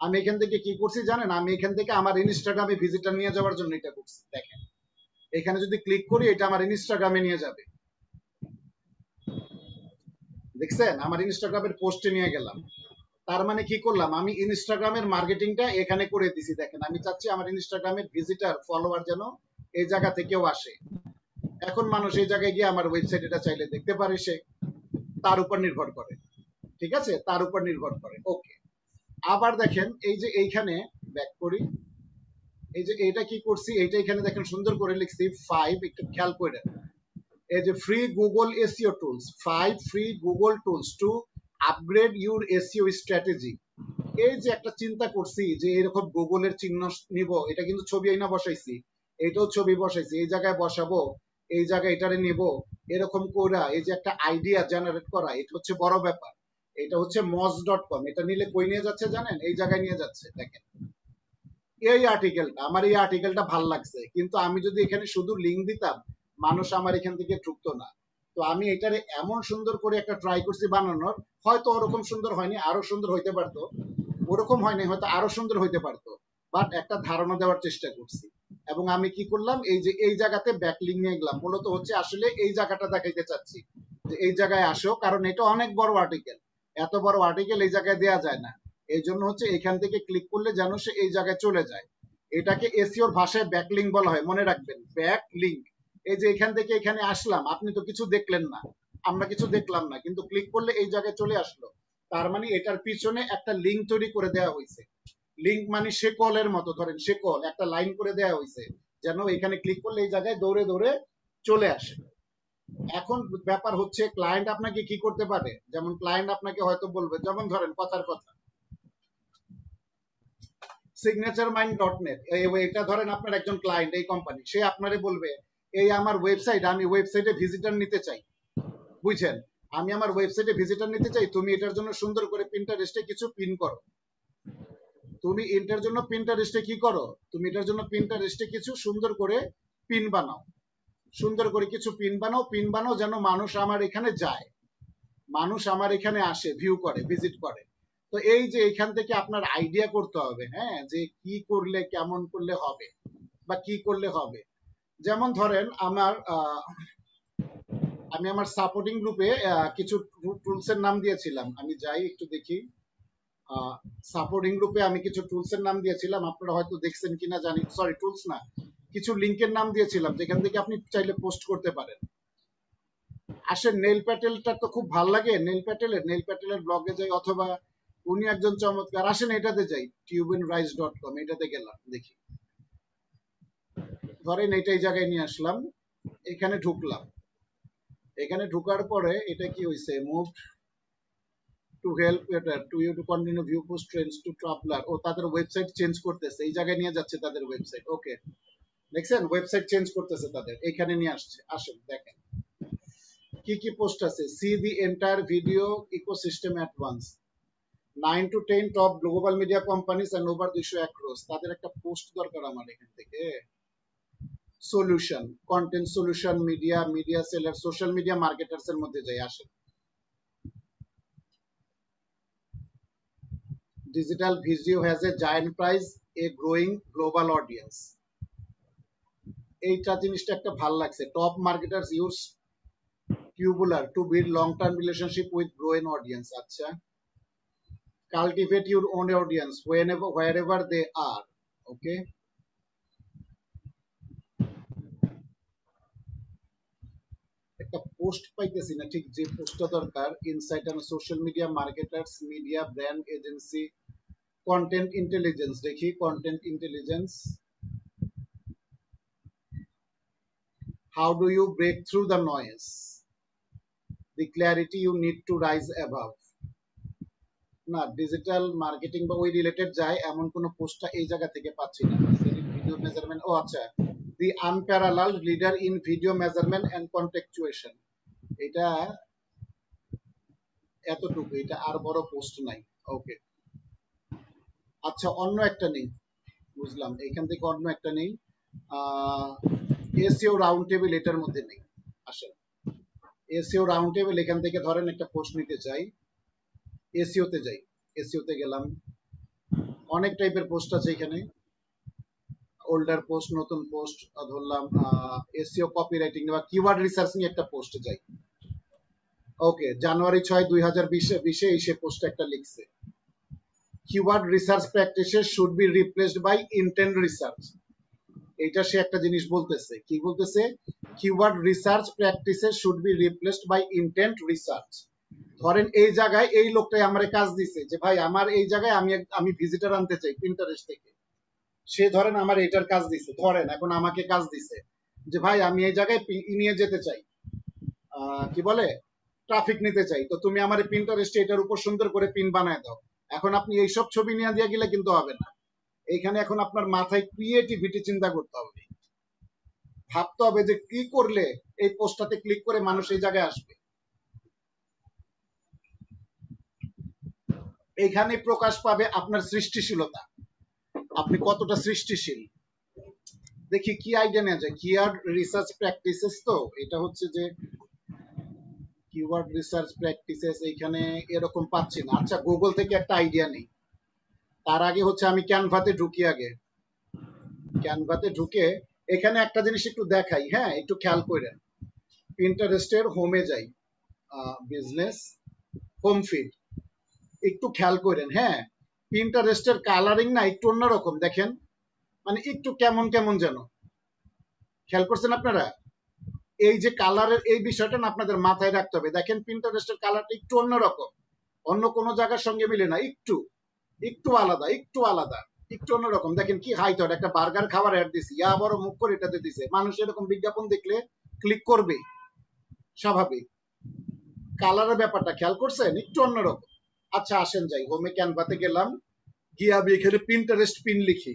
আমি এখান থেকে কি করছি জানেন, আমি এখান থেকে আমার ইনস্টাগ্রামে ভিজিটর নিয়ে যাওয়ার জন্য এটা করছি। দেখেন এখানে যদি ক্লিক করি, এটা আমার ইনস্টাগ্রামে নিয়ে যাবে, দেখছেন আমার ইনস্টাগ্রামের পোস্টে নিয়ে গেলাম। তার মানে কি করলাম, আমি ইনস্টাগ্রামের মার্কেটিংটা এখানে করে দিছি। দেখেন আমি চাচ্ছি আমার ইনস্টাগ্রামের ভিজিটর ফলোয়ার যেন এই জায়গা থেকেও আসে। এখন মানুষ এই জায়গায় গিয়ে আমার ওয়েবসাইট এটা চাইলে দেখতে পারে, সে তার উপর নির্ভর করে, ঠিক আছে, তার উপর নির্ভর করে। ওকে, আবার দেখেন এই যে এইখানে ব্যাক করি, এই যে এইটা কি করছি, এইটা এখানে দেখেন সুন্দর করে লিখছি 5, একটু খেয়াল করেন, এই যে free Google SEO tools, 5 free Google tools to upgrade your SEO strategy. এই যে একটা চিন্তা করছি যে এরকম গুগলের চিহ্ন নিব, এটা কিন্তু ছবি আইনা বসাইছি, এইটাও ছবি বসাইছি, এই জায়গায় বসাবো, এই জায়গায় এটারে নিব, এরকম করা, এই যে একটা আইডিয়া জেনারেট করা, এটা হচ্ছে বড় ব্যাপার। এটা হচ্ছে moz.com, এটা নিলে কই নিয়ে যাচ্ছে জানেন, এই জায়গায় নিয়ে যাচ্ছে। দেখেন এই আর্টিকেলটা, আমার এই আর্টিকেলটা ভাল লাগছে, কিন্তু আমি যদি এখানে শুধু লিঙ্ক দিতাম, মানুষ আমার এখান থেকে ঢুকতো না। তো আমি এটারে এমন সুন্দর করে একটা ট্রাই করছি বানানোর, হয়তো ওরকম সুন্দর হয়নি, আরো সুন্দর হইতে পারতো, ওরকম হয়নি, হয়তো আরো সুন্দর হইতে পারতো, বাট একটা ধারণা দেওয়ার চেষ্টা করছি। এবং আমি কি করলাম, এই যে এই জায়গাতে ব্যাকলিং নিয়ে গেলাম, মূলত হচ্ছে আসলে এই জায়গাটা দেখাইতে চাচ্ছি যে এই জায়গায় আসো, কারণ এটা অনেক বড় আর্টিকেল, এত বড় আর্টিকেল এই জায়গায় দেওয়া যায় না। এই জন্য হচ্ছে এখান থেকে ক্লিক করলে যেন সে এই জায়গায় চলে যায়। এটাকে এসইওর ভাষায় ব্যাকলিং বলা হয়, মনে রাখবেন, ব্যাকলিংক। এই যে এখান থেকে এখানে আসলাম, আপনি তো কিছু দেখলেন না, আমরা কিছু দেখলাম না, কিন্তু ক্লিক করলে এই জায়গায় চলে আসলো, তার মানে এটার পিছনে একটা লিঙ্ক তৈরি করে দেওয়া হয়েছে। লিঙ্ক মানে শেকলের মতো, ধরেন শেকল, একটা লাইন করে দেওয়া হয়েছে যেন এখানে ক্লিক করলে এই জায়গায় দৌড়ে দৌড়ে চলে আসে। এখন ব্যাপার হচ্ছে ক্লায়েন্ট আপনাকে কি করতে পারে, যেমন ক্লায়েন্ট আপনাকে হয়তো বলবে, যেমন ধরেন কথার কথা signaturemind.net, এটা ধরেন আপনার একজন ক্লায়েন্ট, এই কোম্পানি, সে আপনারে বলবে এই আমার ওয়েবসাইট, আমি ওয়েবসাইটে ভিজিটর নিতে চাই, বুঝছেন, আমি আমার ওয়েবসাইটে ভিজিটর নিতে চাই, তুমি এটার জন্য সুন্দর করে পিন্টারেস্টে কিছু পিন করো। তুমি এটার জন্য পিন্টারেস্টে কি করো, তুমি এটার জন্য পিন্টারেস্টে কিছু সুন্দর করে পিন বানাও, সুন্দর করে কিছু পিন বানাও, পিন বানাও যেন মানুষ আমার এখানে যায়, মানুষ আমার এখানে আসে, ভিউ করে, ভিজিট করে। তো এই যে এখান থেকে আপনার আইডিয়া করতে হবে, হ্যাঁ, যে কি করলে কেমন করলে হবে বা কি করলে হবে। যেমন ধরেন আমি আমার সাপোর্টিং গ্রুপে কিছু টুলস এর নাম দিয়েছিলাম, আমি যাই একটু দেখি। সাপোর্টিং গ্রুপে আমি কিছু টুলস এর নাম দিয়েছিলাম, আপনারা হয়তো দেখছেন কিনা জানি, সরি টুলস না, কিছু লিংকের নাম দিয়েছিলাম যেখান থেকে আপনি চাইলে পোস্ট করতে পারেন। আসলে নেল প্যাটেলটা তো খুব ভাল লাগে, নেল প্যাটেলের ব্লগে যাই, অথবা উনি একজন চমৎকার, আসেন এটাতে যাই, tubeandrise.com, এটাতে গেলাম, দেখি ধরেন এটা এই জায়গায় নিয়ে আসলাম, এখানে ঢুকলাম, এখানে ঢোকার পরে এটা কি হয়েছে, move to help to you to continue view post trends to traveller, ও তাদের ওয়েবসাইট চেঞ্জ করতেছে, এই জায়গায় নিয়ে যাচ্ছে তাদের ওয়েবসাইট। ওকে, দেখছেন ওয়েবসাইট চেঞ্জ করতেছে তাদের, এখানে নিয়ে আসছে। আসেন দেখেন কি কি পোস্ট আছে, see the entire video ecosystem at once, 9 to 10 top global media companies and over 200 across, তাদের একটা পোস্ট দরকার আমার এখান থেকে। Solution, content solution, media seller, social media marketers এর মধ্যে যাই, আসেন digital video has a giant prize, a growing global audience, এইটা জিনিসটা একটা ভাল লাগছে। Top marketers use Tubular to build long term relationship with growing audience, আচ্ছা cultivate your own audience wherever they are, okay, একটা পোস্ট পাইতেছি না ঠিক যে পোস্টটা দরকার, insight on social media marketers, media brand agency, content intelligence, দেখি content intelligence, how do you break through the noise, the clarity you need to rise above, না digital marketing বা ওই রিলেটেড যায় এমন কোন পোস্টটা এই জায়গা থেকে পাচ্ছি না। ভিডিও মেজারমেন্ট, ও আচ্ছা, the unparalleled leader in video measurement and contextualisation, এটা এতটুকু, এটা আর বড় পোস্ট নাই। ওকে, আচ্ছা অন্য একটা নেই, বুঝলাম, এখান থেকে অন্য একটা নেই, এসইও রাউন্ড টেবিল এটার মধ্যে নেই। আসেন এসইও রাউন্ড টেবিল, এখান থেকে ধরেন একটা পোস্ট নিতে চাই, এসইও তে যাই, এসইও তে গেলাম, অনেক টাইপের পোস্ট আছে এখানে, ওল্ডার পোস্ট, নতুন পোস্ট, ধরলাম এসইও কপিরাইটিং বা কিওয়ার্ড রিসার্চ নিয়ে একটা পোস্ট যাই। ওকে, জানুয়ারি 6, 2020 এই সে পোস্ট একটা লিখছে, keyword research practices should be replaced by intent research, এইটা সে একটা জিনিস বলতেছে, কি বলতেছে, keyword research practices should be replaced by intent research. ধরেন এই জায়গায় এই লোকটাই আমার কাজ দিছে যে ভাই আমার এই জায়গায় আমি ভিজিটর আনতে চাই পিন্টারেস্ট থেকে, সে ধরেন আমার এটার কাজ দিছে, ধরেন এখন আমাকে কাজ দিছে যে ভাই আমি এই জায়গায় নিয়ে যেতে চাই, কি বলে, ট্রাফিক নিতে চাই, তো তুমি আমার পিন্টারেস্টে এটার উপর সুন্দর করে পিন বানায় দাও। এখন আপনি এইসব ছবি নিয়ে দিয়ে গেলে কিন্তু হবে না, এইখানে এখন আপনার মাথায় ক্রিয়েটিভিটি চিন্তা করতে হবে, ভাবতে হবে যে কি করলে এই পোস্টটাতে ক্লিক করে মানুষ এই জায়গায় আসবে। এইখানে প্রকাশ পাবে আপনার সৃষ্টিশীলতা, আপনি কতটা সৃষ্টিশীল। দেখি কি আইডিয়া নেওয়া যায়, কিওয়ার্ড রিসার্চ প্র্যাকটিসেস, তো এটা হচ্ছে যে কিওয়ার্ড রিসার্চ প্র্যাকটিসেস, এইখানে এরকম পাচ্ছি না। আচ্ছা গুগল থেকে একটা আইডিয়া নেই, তার আগে হচ্ছে আমি ক্যানভাতে ঢুকি, আগে ক্যানভাতে ঢুকে এখানে একটা জিনিস একটু দেখাই, হ্যাঁ একটু খেয়াল করেন, পিন্টারেস্টের হোমে যাই, বিজনেস হোম ফিড, একটু খেয়াল করেন, হ্যাঁ পিন্টারেস্টের কালারিং না একটু অন্যরকম, দেখেন মানে একটু কেমন কেমন যেন, খেয়াল করছেন আপনারা, এই যে কালারের এই বিষয়টা না আপনাদের মাথায় রাখতে হবে। দেখেন পিন্টারেস্টের কালারটা একটু অন্যরকম, অন্য কোনো জায়গার সঙ্গে মিলে না, একটু একটু আলাদা, একটু আলাদা, একটু অন্যরকম। দেখেন কি হাইট, একটা বার্গার খাবার অ্যাড দিছি, ইয়া বড় মুখ করে এটাতে দিছে, মানুষ এরকম বিজ্ঞাপন দেখলে ক্লিক করবে, স্বাভাবিক। কালারের ব্যাপারটা খেয়াল করছেন, একটু অন্যরকম। আচ্ছা আসেন যাই, হোমে ক্যানভাতে গেলাম, গিয়ে আমি এখানে পিন্টারেস্ট পিন লিখি,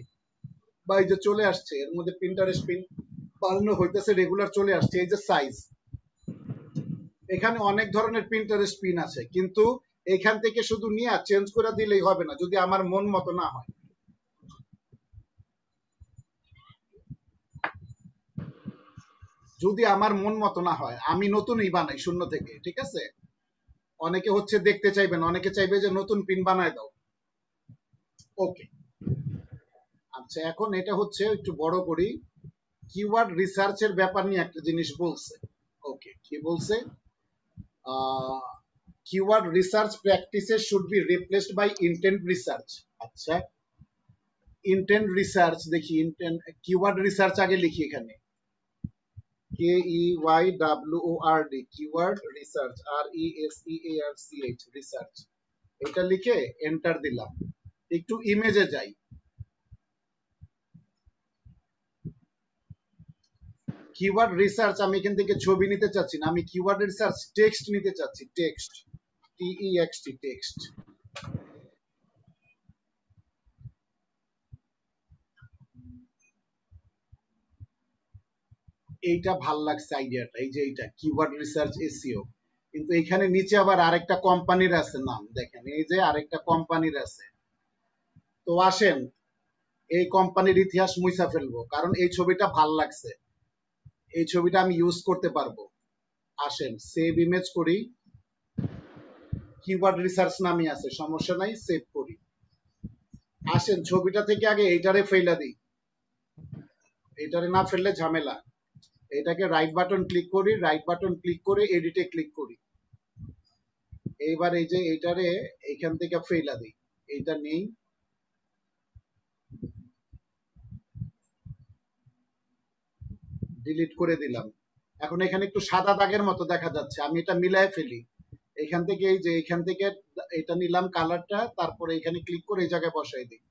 বা এই যে চলে আসছে এর মধ্যে পিন্টারেস্ট পিন বানানো হইতেছে, রেগুলার চলে আসছে, এই যে সাইজ, এখানে অনেক ধরনের পিন্টারেস্ট পিন আছে, কিন্তু এখান থেকে শুধু নিয়ে চেঞ্জ করে দিলেই হবে না যদি আমার মন মতো না হয়। যদি আমার মন মতো না হয় আমি নতুনই বানাই শূন্য থেকে, ঠিক আছে, অনেকে হচ্ছে দেখতে চাইবেন, অনেকে চাইবে যে নতুন পিন বানায় দাও। ওকে, আচ্ছা এখন এটা হচ্ছে একটু বড় করি, কিওয়ার্ড রিসার্চের ব্যাপার নিয়ে একটা জিনিস বলছে। ওকে, কি বলছে? Keyword research practices should be replaced by intent research. আচ্ছা, ইন্টেন্ট রিসার্চ দেখি, ইন্টেন্ট কিওয়ার্ড রিসার্চ আগে লিখি এখানে, KEYWORD, keyword research, RESEARCH, research. এটা লিখে এন্টার দিলাম। একটু ইমেজে যাই। কিওয়ার্ড রিসার্চ আমি এখান থেকে ছবি নিতে চাচ্ছি না, আমি কিওয়ার্ড রিসার্চ টেক্সট নিতে চাচ্ছি, টেক্সট, TEXT, টেক্সট। এইটা ভাল লাগছে আইডিয়াটা, এই যে এইটা কিওয়ার্ড রিসার্চ এসইও। কিন্তু এখানে নিচে আবার আরেকটা কোম্পানির আছে নাম, দেখেন এই যে আরেকটা কোম্পানির আছে। তো আসেন এই কোম্পানির ইতিহাস মুছা ফেলবো, কারণ এই ছবিটা ভাল লাগছে, এই ছবিটা আমি ইউজ করতে পারবো। আসেন সেভ ইমেজ করি, কিওয়ার্ড রিসার্চ নামই আছে, সমস্যা নাই, সেভ করি। আসেন ছবিটা থেকে আগে এইটারে ফেলা দিই, এইটারে না ফেললে ঝামেলা। এটাকে রাইট বাটন ক্লিক করি, রাইট বাটন ক্লিক করে এডিটে ক্লিক করি। এইবার এই যে এইটারে এইখান থেকে ফেলা দিই, এইটা নেই, ডিলিট করে দিলাম। এখন এখানে একটু সাদা দাগের মতো দেখা যাচ্ছে, আমি এটা মিলায় ফেলি। এখান থেকে এই যে এইখান থেকে এটা নিলাম কালারটা, তারপরে এখানে ক্লিক করে এই জায়গায় বসাই দিই।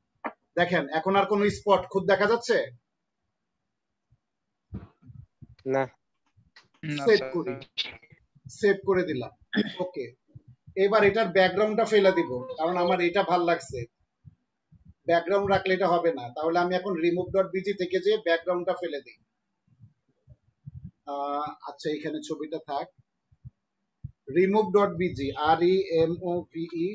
দেখেন এখন আর কোনো স্পট খুব দেখা যাচ্ছে না। সেভ করি, সেভ করে দিলাম। ওকে, এবার এটার ব্যাকগ্রাউন্ডটা ফেলে দিব, কারণ আমার এটা ভাল লাগছে। ব্যাকগ্রাউন্ড রাখলে এটা হবে না, তাহলে আমি এখন remove.bg থেকে যে ব্যাকগ্রাউন্ডটা ফেলে দিই। আচ্ছা এখানে ছবিটা থাক, remove.bg, REMOVE,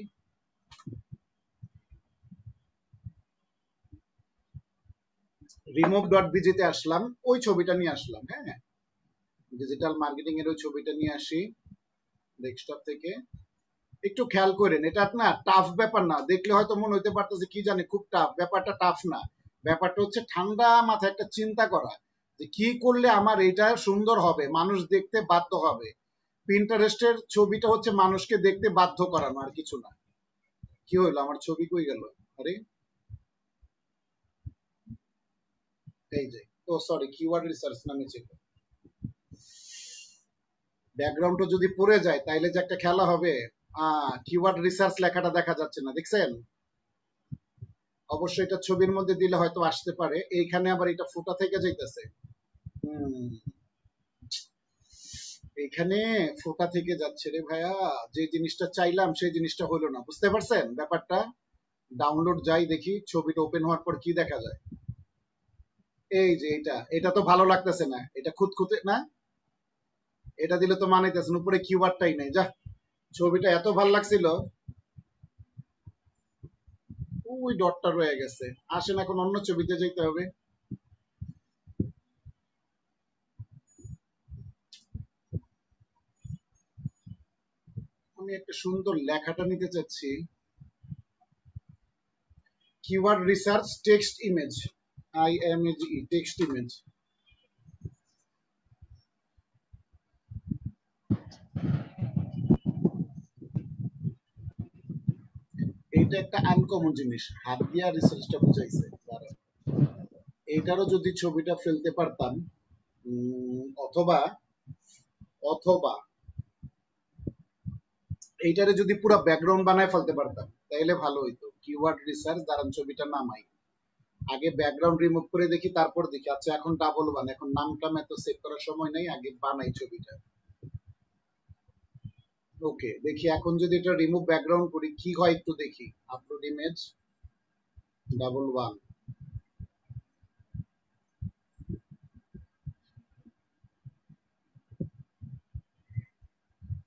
remove.bg তে আসলাম, ওই ছবিটা নিয়ে আসলাম। হ্যাঁ, ডিজিটাল মার্কেটিং এর ওই ছবিটা নিয়ে আসি ডেস্কটপ থেকে। একটু খেয়াল করেন, এটা না টাফ ব্যাপার না, দেখলে হয়তো মনে হইতে পারতেছে কি জানি খুব টাফ, ব্যাপারটা টাফ না। ব্যাপারটা হচ্ছে ঠান্ডা মাথায় একটা চিন্তা করা যে কি করলে আমার এটা সুন্দর হবে, মানুষ দেখতে বাধ্য হবে। পিন্টারেস্টের ছবিটা হচ্ছে মানুষকে দেখতে বাধ্য করানো, আর কিছু না। কি হইলো, আমার ছবি কই গেল? আরে এই যে, ও সরি, কিওয়ার্ড রিসার্চ নামে ছিল। ব্যাকগ্রাউন্ডটা যদি পড়ে যায় তাইলে যে একটা খেলা হবে। কিওয়ার্ড রিসার্চ লেখাটা দেখা যাচ্ছে না, দেখছেন? অবশ্যই এটা ছবির মধ্যে দিলে হয়তো আসতে পারে। এইখানে আবার এটা ফোটা থেকে যাইতেছে, এইখানে ফোটা থেকে যাচ্ছে রে ভাইয়া। যে জিনিসটা চাইলাম সেই জিনিসটা হলো না, বুঝতে পারছেন ব্যাপারটা? ডাউনলোড যাই দেখি, ছবিটা ওপেন হওয়ার পর কি দেখা যায়। এই যে এটা, এটা তো ভালো লাগতেছে না, এটা খুঁতখুঁতে না, এটা দিলে তো মানাইতেছে না, উপরে কিওয়ার্ডটাই নাই। যা, ছবিটা এত ভালো লাগছিল, ওই ডটটা রয়ে গেছে। আসেন এখন অন্য ছবিতে যেতে হবে। আমি একটা সুন্দর লেখাটা নিতে চাচ্ছি, keyword research text image, IMAGE, text image. এইটা একটা আনকমন জিনিস, হাত দিয়া রিসার্চটা বুঝাইছে। এইটারও যদি ছবিটা ফেলতে পারতাম, অথবা অথবা এইটারে যদি পুরো ব্যাকগ্রাউন্ড বানায় ফেলতে পারতাম তাহলে ভালো হইতো। কিওয়ার্ড রিসার্চ, দাঁড়ান ছবিটা নামাই, আগে ব্যাকগ্রাউন্ড রিমুভ করে দেখি, তারপর দেখি। আচ্ছা এখন ডাবল বান, এখন নামটা এত সেভ করার সময় নাই, আগে বানাই ছবিটা। ওকে, দেখি এখন যদি এটা রিমুভ ব্যাকগ্রাউন্ড করি কি হয় একটু দেখি। আপলোড ইমেজ, ডাবল ওয়ান,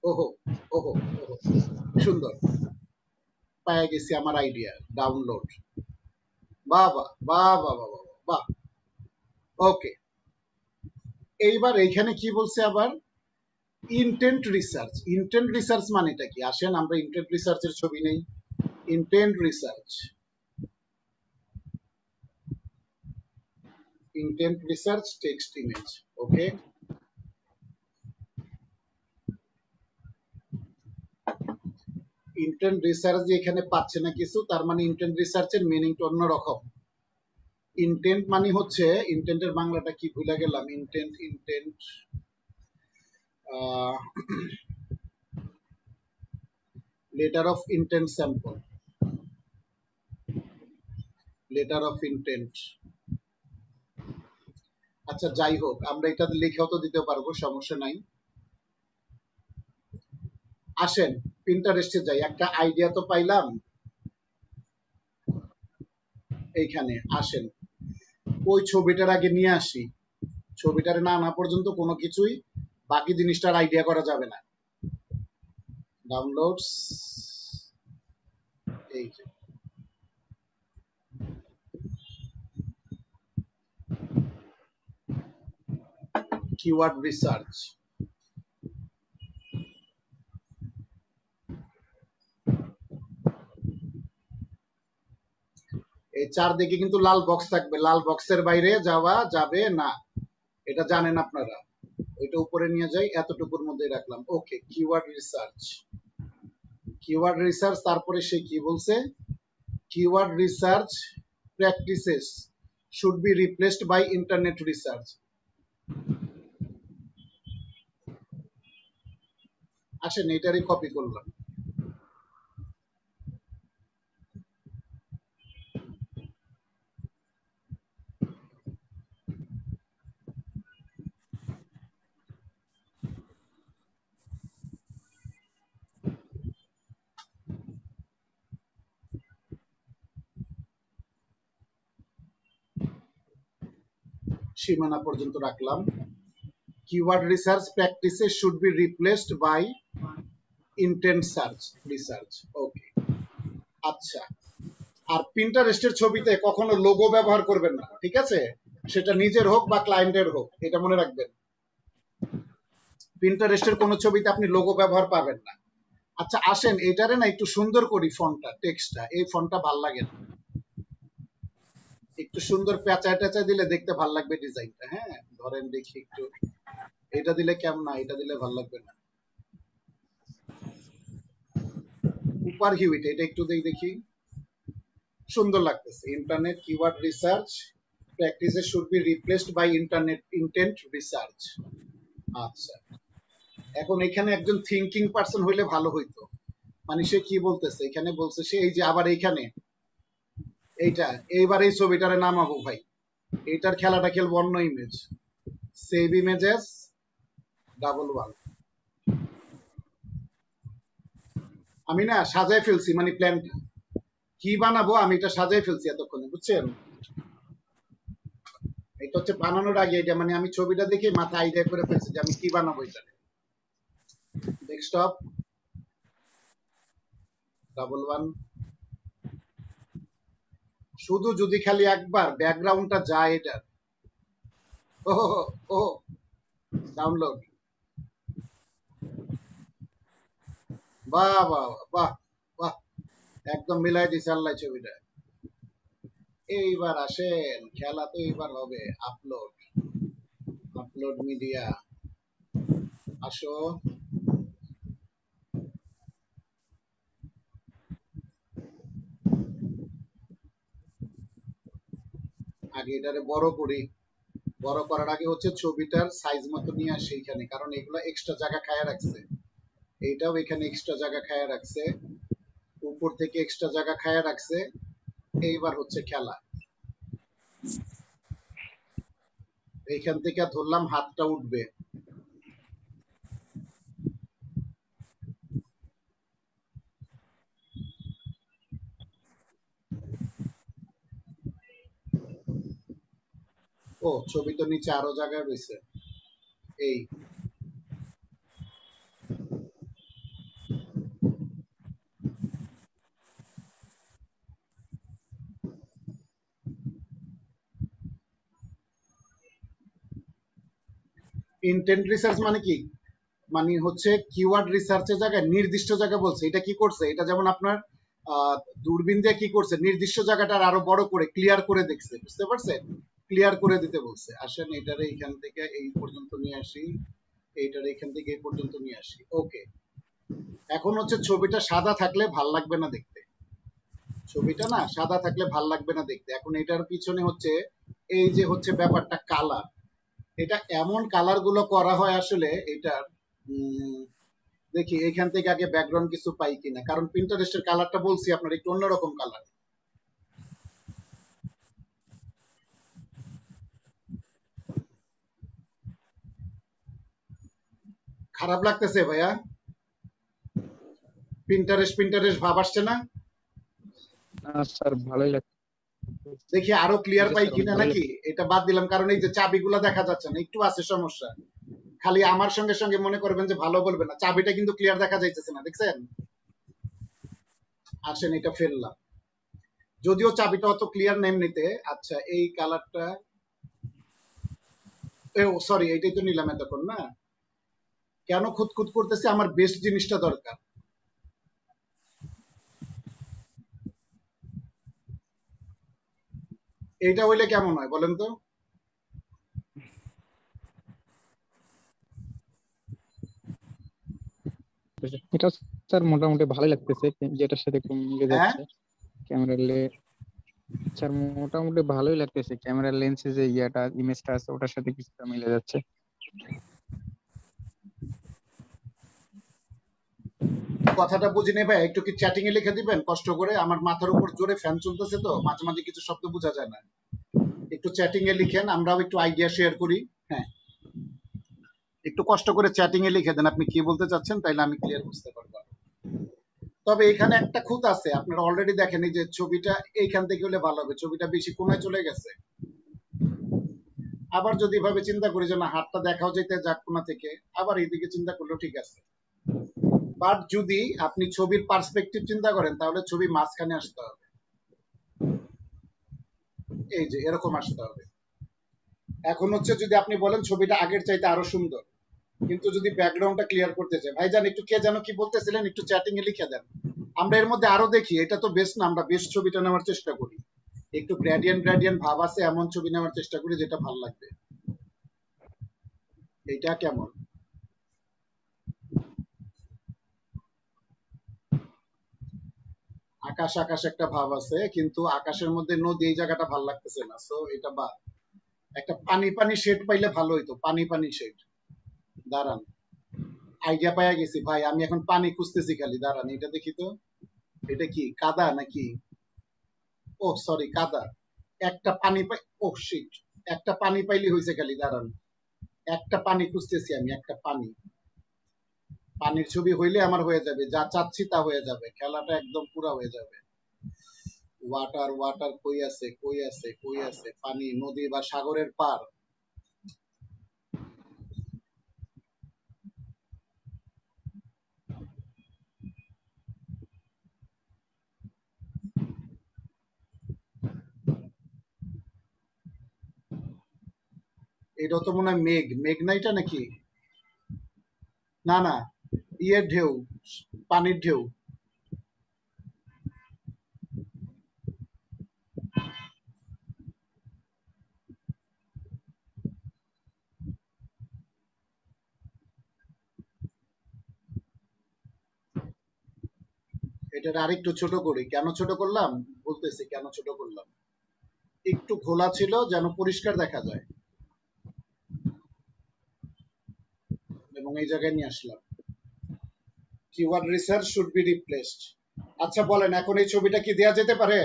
ওহো ওহো ওহো, সুন্দর, পায়ে গেছি আমার আইডিয়া। ডাউনলোড, বাবা বাবা বাবা বাহ। ওকে, এইবার এইখানে কি বলছে আবার, ইন্টেন্ট রিসার্চ। ইন্টেন্ট রিসার্চ মানেটা কি? আসেন আমরা ইন্টেন্ট রিসার্চের ছবি নেই। Intent research, intent research text image. Okay, intent research এখানে পাচ্ছে না কিছু, তার মানে intent research এর মিনিংটা অন্যরকম। ইন্টেন্ট মানে হচ্ছে, ইন্টেন্টের বাংলাটা কি ভুলে গেলাম, intent letter of intent sample, letter of intent. আচ্ছা যাই হোক, আমরা এটা লিখেও তো দিতে পারবো, সমস্যা নাই। আসেন পিন্টারেস্টে যাই, একটা আইডিয়া তো পাইলাম এইখানে। আসেন ওই ছবিটার আগে নিয়ে আসি, ছবিটার না আনা পর্যন্ত কোনো কিছুই বাকি জিনিসটার আইডিয়া করা যাবে না। ডাউনলোডস, এই যে কিওয়ার্ড রিসার্চ। এই চারদিকে কিন্তু লাল বক্স থাকবে, লাল বক্সের বাইরে যাওয়া যাবে না, এটা জানেন আপনারা। ওইটা উপরে নিয়ে যাই, এতটুকুর মধ্যে রাখলাম। Okay, keyword research, keyword research. তারপরে সে কি বলছে, keyword research practices should be replaced by internet research. আসেন এটারই কপি করলাম। সীমানা পর্যন্ত রাখলাম। Keyword research practices should be replaced by intent search research. Okay, আচ্ছা। আর পিন্টারেস্টের ছবিতে কখনো লোগো ব্যবহার করবেন না, ঠিক আছে? সেটা নিজের হোক বা ক্লায়েন্টের হোক, এটা মনে রাখবেন। পিন্টারেস্টের কোনো ছবিতে আপনি লোগো ব্যবহার পাবেন না। আচ্ছা আসেন এটারে না একটু সুন্দর করি, ফন্টটা, টেক্সটটা। এই ফন্টটা ভাল লাগে না, একটু সুন্দর প্যাঁচায় ট্যাঁচায় দিলে দেখতে ভাল লাগবে ডিজাইনটা। হ্যাঁ ধরেন দেখি একটু, এটা দিলে কেমন, না এটা দিলে ভাল লাগবে না। উপর হিউইট, এটা একটু দেখি, সুন্দর লাগতেছে। Internet keyword research practices should be replaced by internet intent research. আচ্ছা, এখন এখানে একজন থিঙ্কিং পারসন হইলে ভালো হইতো। মানে সে কি বলতেছে এখানে, বলছে সে এই যে আবার এইখানে এইটা, এইবার এই ছবিটারে নামাবো ভাই, এইটার খেলাটা খেলবো অন্য image, save images, double one. আমি না সাজায় ফেলছি, মানে প্ল্যানটা কি বানাবো আমি এটা সাজায় ফেলছি এতক্ষণে, বুঝছেন? এটা হচ্ছে বানানোর আগে, এটা মানে আমি ছবিটা দেখে মাথা আইডিয়া করে ফেলছি যে আমি কি বানাবো। এটা ডেস্কটপ, ডাবল ওয়ান। শুধু যদি খালি একবার ব্যাকগ্রাউন্ডটা যায় এটা, ও ও ডাউনলোড, বাহ বাহ বাহ বাহ, একদম মিলাই দিছে আল্লাহ ছবিটা। এইবার আসেন, খেলা তো এইবার হবে। আপলোড, আপলোড মিডিয়া, আসো। আগে এটারে বড় করি, বড় করার আগে হচ্ছে ছবিটার সাইজ মতো নিয়ে আসে এইখানে, কারণ এগুলো এক্সট্রা জায়গা খায়া রাখছে। এইটাও এখানে এক্সট্রা জায়গা খায়া রাখছে, উপর থেকে এক্সট্রা জায়গা খায়া রাখছে। এইবার হচ্ছে খেলা, এইখান থেকে ধরলাম হাতটা উঠবে, ও ছবি তো নিচে আরো জায়গায় রয়েছে। এই ইন্টেন্ট রিসার্চ মানে কি, মানে হচ্ছে কিওয়ার্ড রিসার্চের জায়গায় নির্দিষ্ট জায়গা বলছে। এটা কি করছে, এটা যেমন আপনার দূরবীন দিয়ে কি করছে, নির্দিষ্ট জায়গাটা আরো বড় করে ক্লিয়ার করে দেখছে, বুঝতে পারছেন? ক্লিয়ার করে দিতে বলছে। আসেন এটারে এখান থেকে এই পর্যন্ত নিয়ে আসি, এইটারে এখান থেকে এই পর্যন্ত নিয়ে আসি। ওকে, এখন হচ্ছে ছবিটা সাদা থাকলে ভাল লাগবে না দেখতে। ছবিটা না সাদা থাকলে ভাল লাগবে না দেখতে। এখন এটার পিছনে হচ্ছে এই যে হচ্ছে ব্যাপারটা কালার, এটা এমন কালার গুলো করা হয় আসলে এটার দেখি এখান থেকে আগে ব্যাকগ্রাউন্ড কিছু পাই কিনা, কারণ পিন্টারেস্টের কালারটা বলছি আপনার একটু অন্যরকম কালার। খারাপ লাগতেছে ভাইয়া? পিন্টারেস্ট পিন্টারেস্ট ভাব আসছে না? স্যার ভালোই লাগছে। দেখি আরো ক্লিয়ার জি পাই স্যার, কিনা ভালোই নাকি। এটা বাদ দিলাম কারণ এই যে চাবিগুলা দেখা যাচ্ছে না, একটু আছে সমস্যা। খালি আমার সঙ্গে সঙ্গে মনে করবেন যে ভালো বলবেন না, চাবিটা কিন্তু ক্লিয়ার দেখা যাইতেছে না, দেখছেন? আসেন এটা ফেললাম, যদিও চাবিটা অত ক্লিয়ার নেই এমনিতে। আচ্ছা এই কালারটা, ও সরি এইটাই তো নিলাম এতক্ষণ না। কেন খুঁতখুত করতেছে, আমার বেস্ট জিনিসটা দরকার। এইটা হইলে কেমন হয় বলেন তো? এটা স্যার মোটামুটি ভালোই লাগতেছে, যেটার সাথে একটু মিলে হ্যাঁ যাচ্ছে। ক্যামেরার স্যার মোটামুটি ভালোই লাগতেছে, ক্যামেরার লেন্সে যে ইয়াটা ইমেজটা আছে ওটার সাথে কিছুটা মিলে যাচ্ছে। কথাটা বুঝি নেই ভাই, একটু কি চ্যাটিং এ লিখে দিবেন কষ্ট করে? আমার মাথার উপর জোরে ফ্যান চলতেছে তো মাঝে মাঝে কিছু শব্দ বোঝা যায় না। একটু চ্যাটিং এ লিখেন, আমরাও একটু আইডিয়া শেয়ার করি। হ্যাঁ, একটু কষ্ট করে চ্যাটিং এ লিখে দেন আপনি কি বলতে চাচ্ছেন, তাইলে আমি ক্লিয়ার বুঝতে পারবো। তবে এখানে একটা খুঁত আছে, আপনারা অলরেডি দেখেন এই যে ছবিটা এইখান থেকে হলে ভালো হবে, ছবিটা বেশি কোনায় চলে গেছে। আবার যদি এভাবে চিন্তা করি যে না হাতটা দেখাও যেতে যাক কোনা থেকে, আবার এইদিকে চিন্তা করলেও ঠিক আছে। বাট যদি আপনি ছবির পার্সপেক্টিভ চিন্তা করেন তাহলে ছবি মাঝখানে আসতে হবে, এই যে এরকম আসতে হবে। এখন হচ্ছে যদি আপনি বলেন ছবিটা আগের চাইতে আরো সুন্দর, কিন্তু যদি ব্যাকগ্রাউন্ডটা ক্লিয়ার করতে চাই, ভাইজান একটু কে যেন কি বলতেছিলেন, একটু চ্যাটিং এ লিখে দেন। আমরা এর মধ্যে আরো দেখি, এটা তো বেস্ট না, আমরা বেস্ট ছবিটা নেওয়ার চেষ্টা করি। একটু গ্রেডিয়েন্ট গ্রেডিয়েন্ট ভাব আছে এমন ছবি নেওয়ার চেষ্টা করি যেটা ভালো লাগবে। এটা কেমন? আকাশ আকাশ একটা ভাব আছে, কিন্তু আকাশের মধ্যে নদী এই জায়গাটা ভালো লাগতেছে না, সো এটা বাদ। একটা পানি পানি শেড পাইলে ভালো হইতো, পানি পানি শেড। দাঁড়ান, আইডিয়া পাইয়া গেছি ভাই, আমি এখন পানি খুঁজতেছি খালি, দাঁড়ান এটা দেখি তো। এটা কি কাদা নাকি? ও সরি কাদা। একটা পানি পাই, ও শিট, একটা পানি পাইলে হয়েছে খালি, দাঁড়ান। একটা পানি খুঁজতেছি আমি, একটা পানি। পানির ছবি হইলে আমার হয়ে যাবে, যা চাচ্ছি তা হয়ে যাবে, খেলাটা একদম পুরা হয়ে যাবে। ওয়াটার ওয়াটার কই আছে কই আছে কই আছে, পানি নদী বা সাগরের পার। এটা তো মনে হয় মেঘ, মেঘ না এটা নাকি? না না, ইয়ের ঢেউ, পানির ঢেউ। এটার আরেকটু ছোট করি, কেন ছোট করলাম বলতেছি, কেন ছোট করলাম। একটু খোলা ছিল যেন পরিষ্কার দেখা যায়, এবং এই জায়গায় নিয়ে আসলাম। Keyword research should be replaced. আচ্ছা বলেন এখন এই ছবিটা কি দেয়া যেতে পারে?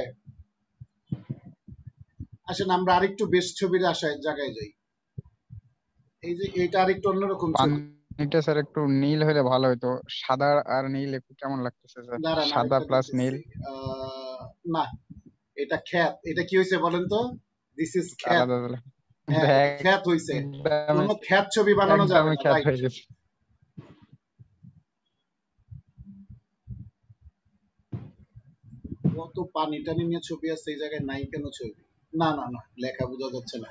আসেন আমরা আরেকটু বেস্ট ছবির আশায় জায়গায় যাই। এই যে এটা আরেকটু অন্যরকম ছবি। পানিটা স্যার একটু নীল হলে ভালো হতো, সাদা আর নীল একটু কেমন লাগতেছে স্যার, দাঁড়ান সাদা আরেকটা প্লাস নীল। দিতেছি। না, এটা খ্যাত, এটা কি হয়েছে বলেন তো? দিস ইজ খ্যাত। আলাদা আলাদা। হ্যাঁ এটা খ্যাত হয়েছে, একদমই কোনো খ্যাত ছবি বানানো যাবে একদমই না, খ্যাত রাইট। হয়ে গেছে। কত পানি টানি নিয়ে ছবি আছে এই জায়গায়, নাই কেন ছবি? না না না, লেখা বোঝা যাচ্ছে না,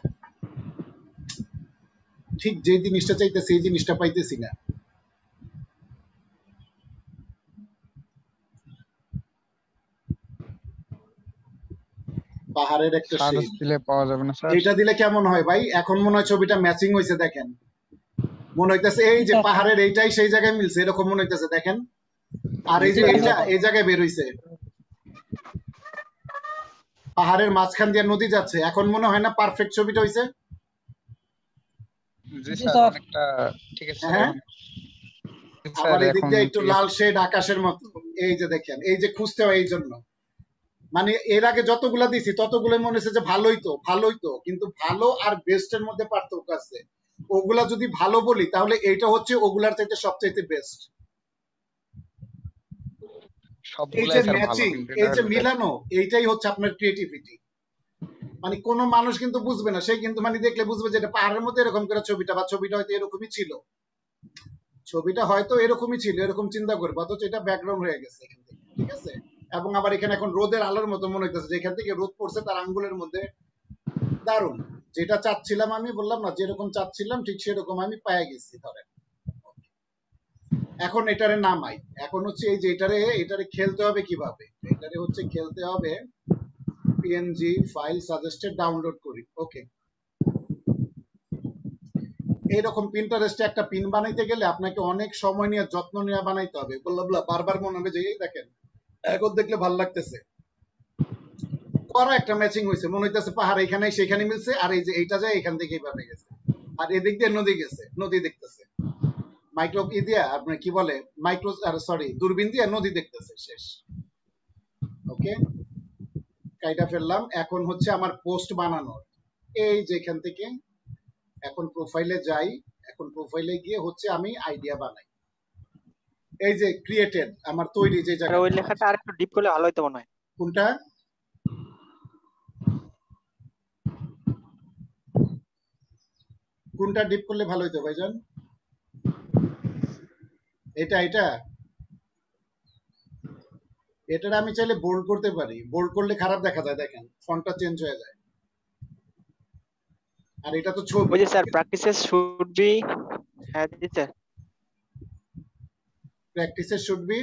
ঠিক যে জিনিসটা চাইতেছি এই জিনিসটা পাইতেছি না। পাহাড়ের একটা সার্চ শেড। দিলে পাওয়া যাবে না স্যার? এটা দিলে কেমন হয় ভাই? এখন মনে হয় ছবিটা ম্যাচিং হয়েছে, দেখেন মনে হইতেছে এই যে পাহাড়ের এইটাই সেই জায়গায় মিলছে, এরকম মনে হইতেছে দেখেন। আর এই যে এইটা এই জায়গায় বের হইছে, পাহাড়ের মাঝখান দিয়ে নদী যাচ্ছে, এখন মনে হয় না পারফেক্ট ছবিটা হইছে? জি স্যার, অনেকটা ঠিক আছে স্যার। হ্যাঁ, এখন আবার স্যার এদিক এখন দিয়ে একটু ঠিক লাল আছে। শেড আকাশের মতো, এই যে দেখেন, এই যে খুঁজতে হয় এই জন্য। মানে এর আগে যতগুলা দিছি ততগুলো মনে হচ্ছে যে ভালোই তো, কিন্তু ভালো আর বেস্টের মধ্যে পার্থক্য আছে। ওগুলা যদি ভালো বলি তাহলে এইটা হচ্ছে ওগুলার চাইতে সবচাইতে বেস্ট। এই সবগুলাই যে স্যার ভালো, ম্যাচিং, কিন্তু এই এটা যে হলো মিলানো, এইটাই হচ্ছে আপনার ক্রিয়েটিভিটি। মানে কোনো মানুষ কিন্তু বুঝবে না, সে কিন্তু মানে দেখলে বুঝবে যে এটা পাহাড়ের মধ্যে এরকম করে ছবিটা, বা ছবিটা হয়তো এরকমই ছিল, ছবিটা হয়তো এরকমই ছিল, এরকম চিন্তা করবো, অথচ এটা ব্যাকগ্রাউন্ড হয়ে গেছে এখান থেকে, ঠিক আছে? এবং আবার এখানে এখন রোদের আলোর মতো মনে হইতেছে, যে এখান থেকে রোদ পড়ছে তার আঙ্গুলের মধ্যে। দারুণ, যেটা চাচ্ছিলাম, আমি বললাম না যেরকম চাচ্ছিলাম ঠিক সেরকম আমি পায়ে গেছি ধরেন। এখন এটারে নামাই, এখন হচ্ছে এই যে এটারে খেলতে হবে কিভাবে, এটারে হচ্ছে খেলতে হবে পিএনজি ফাইল সাজেস্টেড ডাউনলোড করি। ওকে, এইরকম পিন্টারেস্টে একটা পিন বানাইতে গেলে আপনাকে অনেক সময় নিয়ে যত্ন নিয়ে বানাইতে হবে, বললাম বারবার মনে হবে যে এই দেখেন এখন দেখলে ভালো লাগতেছে, করা একটা ম্যাচিং হয়েছে, মনে হইতেছে পাহাড় এখানে সেখানে মিলছে, আর এই যে এইটা যায় এখান থেকে এইভাবে গেছে, আর এদিক দিয়ে নদী গেছে, নদী দেখতেছে মাইক্রো দিয়া আপনার কি বলে মাইক্রো, সরি দূরবীন দিয়ে নদী দেখতেছে, শেষ। ওকে, কাইটা ফেললাম। এখন হচ্ছে আমার পোস্ট বানানোর, এই যে এখান থেকে এখন প্রোফাইলে যাই, এখন প্রোফাইলে গিয়ে হচ্ছে আমি আইডিয়া বানাই, এই যে ক্রিয়েটেড আমার তৈরি যে ওই জায়গাটা, লেখাটা আর একটু ডিপ করলে ভালো হতো মনে হয়। কোনটা কোনটা ডিপ করলে ভালো হতো ভাইজান? এটা এটার আমি চাইলে বোল্ড করতে পারি, বোল্ড করলে খারাপ দেখা যায়, দেখেন ফন্টটা চেঞ্জ হয়ে যায়, আর এটা তো ছবি। ওই যে স্যার প্র্যাকটিসেস শুড বি, হ্যাঁ জি স্যার। প্র্যাকটিসের শুড বি,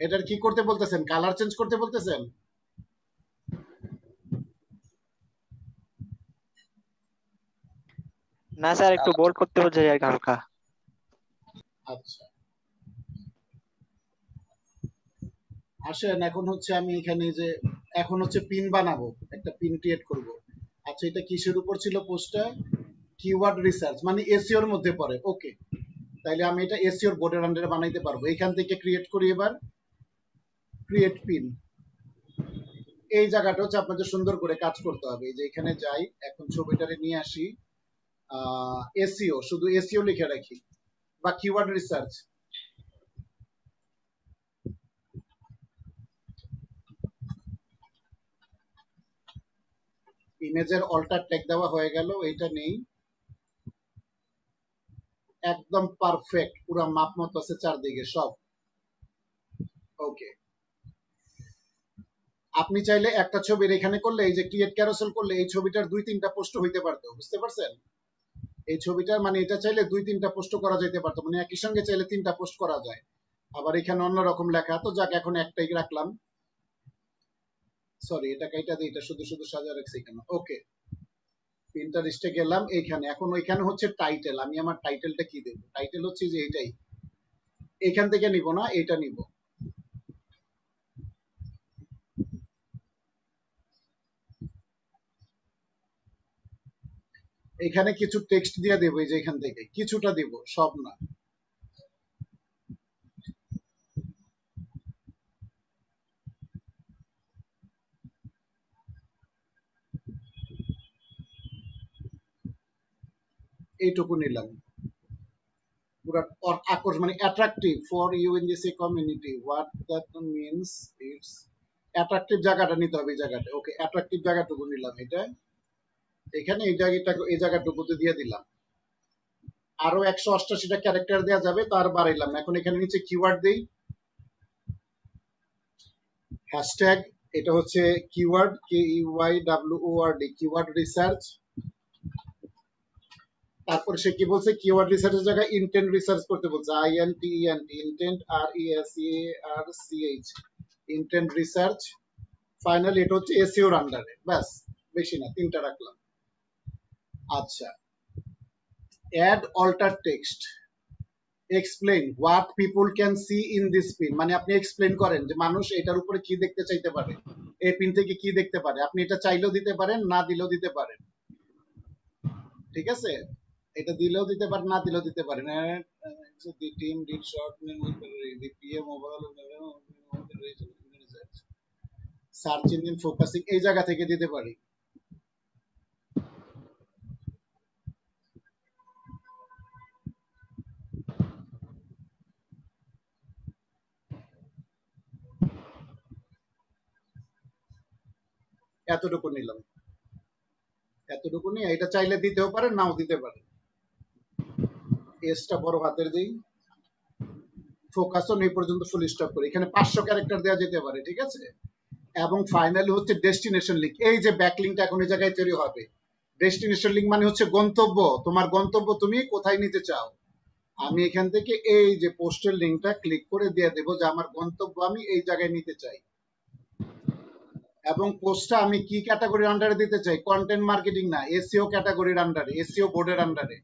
এটার কি করতে বলতেছেন? কালার চেঞ্জ করতে বলতেছেন? না স্যার একটু বোল্ড করতে বলছে আর কি হালকা। আচ্ছা, আসেন এখন হচ্ছে আমি এখানে যে এখন হচ্ছে পিন বানাবো, একটা পিন ক্রিয়েট করব। আচ্ছা, এটা কিসের উপর ছিল পোস্টটা? কিওয়ার্ড রিসার্চ, মানে এসইও এর মধ্যে পড়ে। ওকে, তাইলে আমি এটা এসইও এর বোর্ডের আন্ডারে বানাইতে পারবো। এখান থেকে ক্রিয়েট করি, এবার ক্রিয়েট পিন, এই জায়গাটা হচ্ছে আপনাদের সুন্দর করে কাজ করতে হবে। এই যে এখানে যাই, এখন ছবিটারে নিয়ে আসি, এসইও, শুধু এসইও লিখে রাখি, বা কিওয়ার্ড রিসার্চ। ইমেজের অল্টার ট্যাগ দেওয়া হয়ে গেল, এইটা নেই, একদম পারফেক্ট, পুরো মাপ মতো আছে চারদিকে সব। ওকে, আপনি চাইলে একটা ছবির এখানে করলে, এই যে ক্রিয়েট ক্যারোসেল করলে এই ছবিটার 2-3টা পোস্ট হইতে পারতো, বুঝতে পারছেন? এই ছবিটার মানে এটা চাইলে 2-3টা পোস্ট করা যেতে পারতো, মানে একই সঙ্গে চাইলে 3টা পোস্ট করা যায়। আবার এখানে অন্যরকম লেখা, তো যাক এখন একটাই রাখলাম। সরি, এটা কাইটা দিই, এটা শুধু শুধু সাজা রাখছি কেন? ওকে, পিন্টারেস্টে গেলাম, এইখানে এখন ওইখানে হচ্ছে টাইটেল, আমি আমার টাইটেলটা কি দেব? টাইটেল হচ্ছে যে এইটাই, এখান থেকে নিব না, এটা নিব। এখানে কিছু টেক্সট দিয়ে দেবো, এই যে এখান থেকে কিছুটা দেব, সব না। এইটুকু নিলাম, পুরা আকর্ষণ, মানে attractive for you in this community, what that means, it's attractive জায়গাটা নিতে হবে, এই জায়গাটা। ওকে, অ্যাট্রাকটিভ জায়গাটুকু নিলাম, এটা এখানে এই জায়গাটুকুতে দিয়ে দিলাম। আরো 188টা ক্যারেক্টার দেওয়া যাবে, তার বাড়াইলাম। এখন এখানে নিচে কিওয়ার্ড দেই, হ্যাশট্যাগ, এটা হচ্ছে কিওয়ার্ড, KEYWORD, কিওয়ার্ড রিসার্চ। তারপর সে কি বলছে, কিওয়ার্ড রিসার্চের জায়গায় ইন্টেন্ট রিসার্চ করতে বলছে, INTENT, intent, RESEARCH, intent research, finally এটা হচ্ছে এসইওর আন্ডারে। ব্যাস, বেশি না, 3টা রাখলাম। আচ্ছা, add alter text, explain what people can see in this pin, মানে আপনি এক্সপ্লেইন করেন যে মানুষ এটার উপরে কি দেখতে চাইতে পারে, এই পিন থেকে কি দেখতে পারে। আপনি এটা চাইলেও দিতে পারেন, না দিলেও দিতে পারেন, ঠিক আছে? এটা দিলেও দিতে পারেন, না দিলেও দিতে পারেন। The team did short with the PM overall search engine focusing, এই জায়গা থেকে দিতে পারি। এতটুকু নিলাম, এতটুকু নিয়ে এটা চাইলে দিতেও পারেন, নাও দিতে পারেন। এসটা বড় হাতের দিই, ফোকাস অন এই পর্যন্ত ফুল স্টপ করি। এখানে 500 ক্যারেক্টার দেওয়া যেতে পারে, ঠিক আছে? এবং ফাইনালি হচ্ছে ডেস্টিনেশন লিঙ্ক। এই যে ব্যাকলিংকটা এখন এই জায়গায় তৈরি হবে, ডেস্টিনেশন লিঙ্ক মানে হচ্ছে গন্তব্য, তোমার গন্তব্য তুমি কোথায় নিতে চাও। আমি এখান থেকে এই যে পোস্টের লিঙ্কটা ক্লিক করে দিয়ে দেবো যে আমার গন্তব্য আমি এই জায়গায় নিতে চাই, এবং পোস্টটা আমি কি ক্যাটাগরির আন্ডারে দিতে চাই, কন্টেন্ট মার্কেটিং না, এসইও ক্যাটাগরির আন্ডারে, এসইও বোর্ডের আন্ডারে,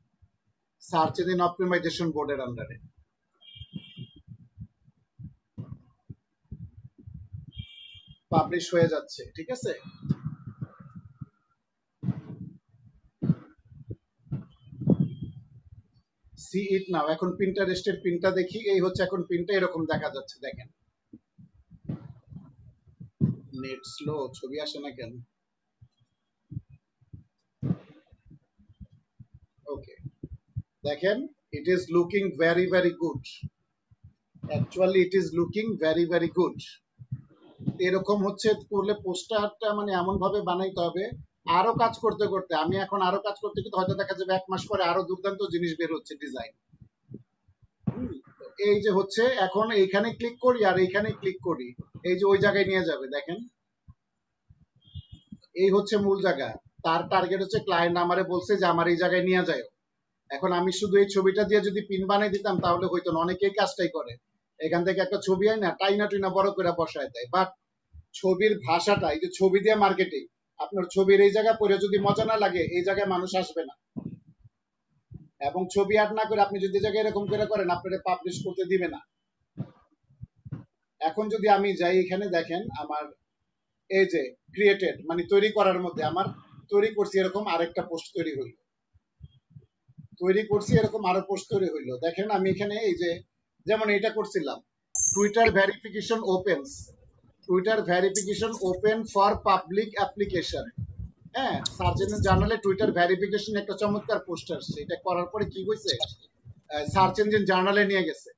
সার্চ ইঞ্জিন অপটিমাইজেশন বোর্ডের আন্ডারে। পাবলিশ হয়ে যাচ্ছে, ঠিক আছে? সি ইট নাও। এখন পিন্টারেস্টের পিনটা দেখি, এই হচ্ছে এখন পিনটা, এরকম দেখা যাচ্ছে, দেখেন। নেট স্লো, ছবি আসে না কেন? ওকে, দেখেন, it is looking very very good, actually it is looking very very good. এরকম হচ্ছে করলে পোস্টারটা মানে এমন ভাবে বানাইতে হবে, আরো কাজ করতে করতে, আমি এখন আরো কাজ করতে করতে হয়তো দেখা যাবে 1 মাস পরে আরো দুর্দান্ত জিনিস বের হচ্ছে, ডিজাইন। এই যে হচ্ছে এখন এইখানে ক্লিক করি আর এইখানে ক্লিক করি, এই যে ওই জায়গায় নিয়ে যাবে, দেখেন। এই হচ্ছে মূল জায়গা। তার টার্গেট হচ্ছে ক্লায়েন্ট আমারে বলছে যে আমার এই জায়গায় নিয়ে যায়। এখন আমি শুধু এই ছবিটা দিয়ে যদি পিন বানিয়ে দিতাম তাহলে হয়তো না, অনেকেই কাজটাই করে, এখান থেকে একটা ছবি হয় না, টাইনা টুইনা বড় করে বসায় দেয়। বাট ছবির ভাষাটা, এই যে ছবি দিয়ে মার্কেটিং, আপনার ছবির এই জায়গা পরে যদি মজা না লাগে, এই জায়গায় মানুষ আসবে না। এবং ছবি অ্যাড না করে আপনি যদি জায়গায় এরকম করে করেন, আপনারা পাবলিশ করতে দিবে না। এখন যদি আমি যাই, এখানে দেখেন আমার এই যে ক্রিয়েটেড মানে তৈরি করার মধ্যে আমার তৈরি করছি এরকম আরেকটা পোস্ট তৈরি হইল, তৈরি করছি এরকম আরো পোস্ট তৈরি হইলো। দেখেন আমি এখানে এই যে যেমন এটা করছিলাম, Twitter verification opens, Twitter verification open for public application. হ্যাঁ, সার্চ ইঞ্জিন জার্নালে টুইটার ভেরিফিকেশন একটা চমৎকার পোস্ট আসছে। এটা করার পরে কি হয়েছে, সার্চ ইঞ্জিন জার্নালে নিয়ে গেছে।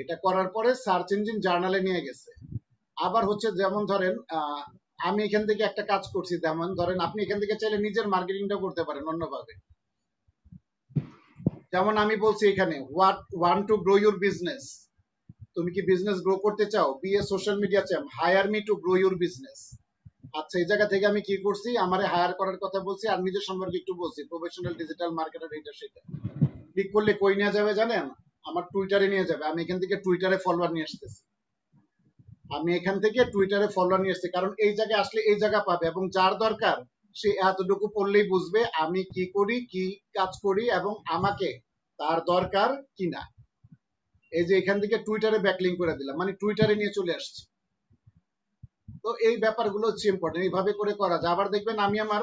এটা করার পরে সার্চ ইঞ্জিন জার্নালে নিয়ে গেছে। আবার হচ্ছে যেমন ধরেন আমি এখান থেকে একটা কাজ করছি, যেমন ধরেন আপনি এখান থেকে চাইলে নিজের মার্কেটিংটা করতে পারেন অন্যভাবে। যেমন আমি বলছি এখানে what want to grow your business, তুমি কি বিজনেস গ্রো করতে চাও, be a social media champ, hire me to grow your business. আচ্ছা, এই জায়গা থেকে আমি কি করছি, আমারে হায়ার করার কথা বলছি আর নিজের সম্পর্কে একটু বলছি, প্রফেশনাল ডিজিটাল মার্কেটার, এটা সেটা। ক্লিক করলে কই নিয়ে যাবে জানেন, আমার টুইটারে নিয়ে যাবে। আমি এখান থেকে টুইটারে ফলোয়ার নিয়ে আসতেছি, আমি এখান থেকে টুইটারে ফলোয়ার নিয়ে আসছি, কারণ এই জায়গায় আসলে এই জায়গা পাবে, এবং যার দরকার সে এতটুকু পড়লেই বুঝবে আমি কি করি, কি কাজ করি, এবং আমাকে তার দরকার কিনা। এই যে এখান থেকে টুইটারে ব্যাকলিংক করে দিলাম, মানে টুইটারে নিয়ে চলে আসছি। তো এই ব্যাপারগুলো হচ্ছে ইম্পর্টেন্ট, এইভাবে করে করা যায়। আবার দেখবেন আমি আমার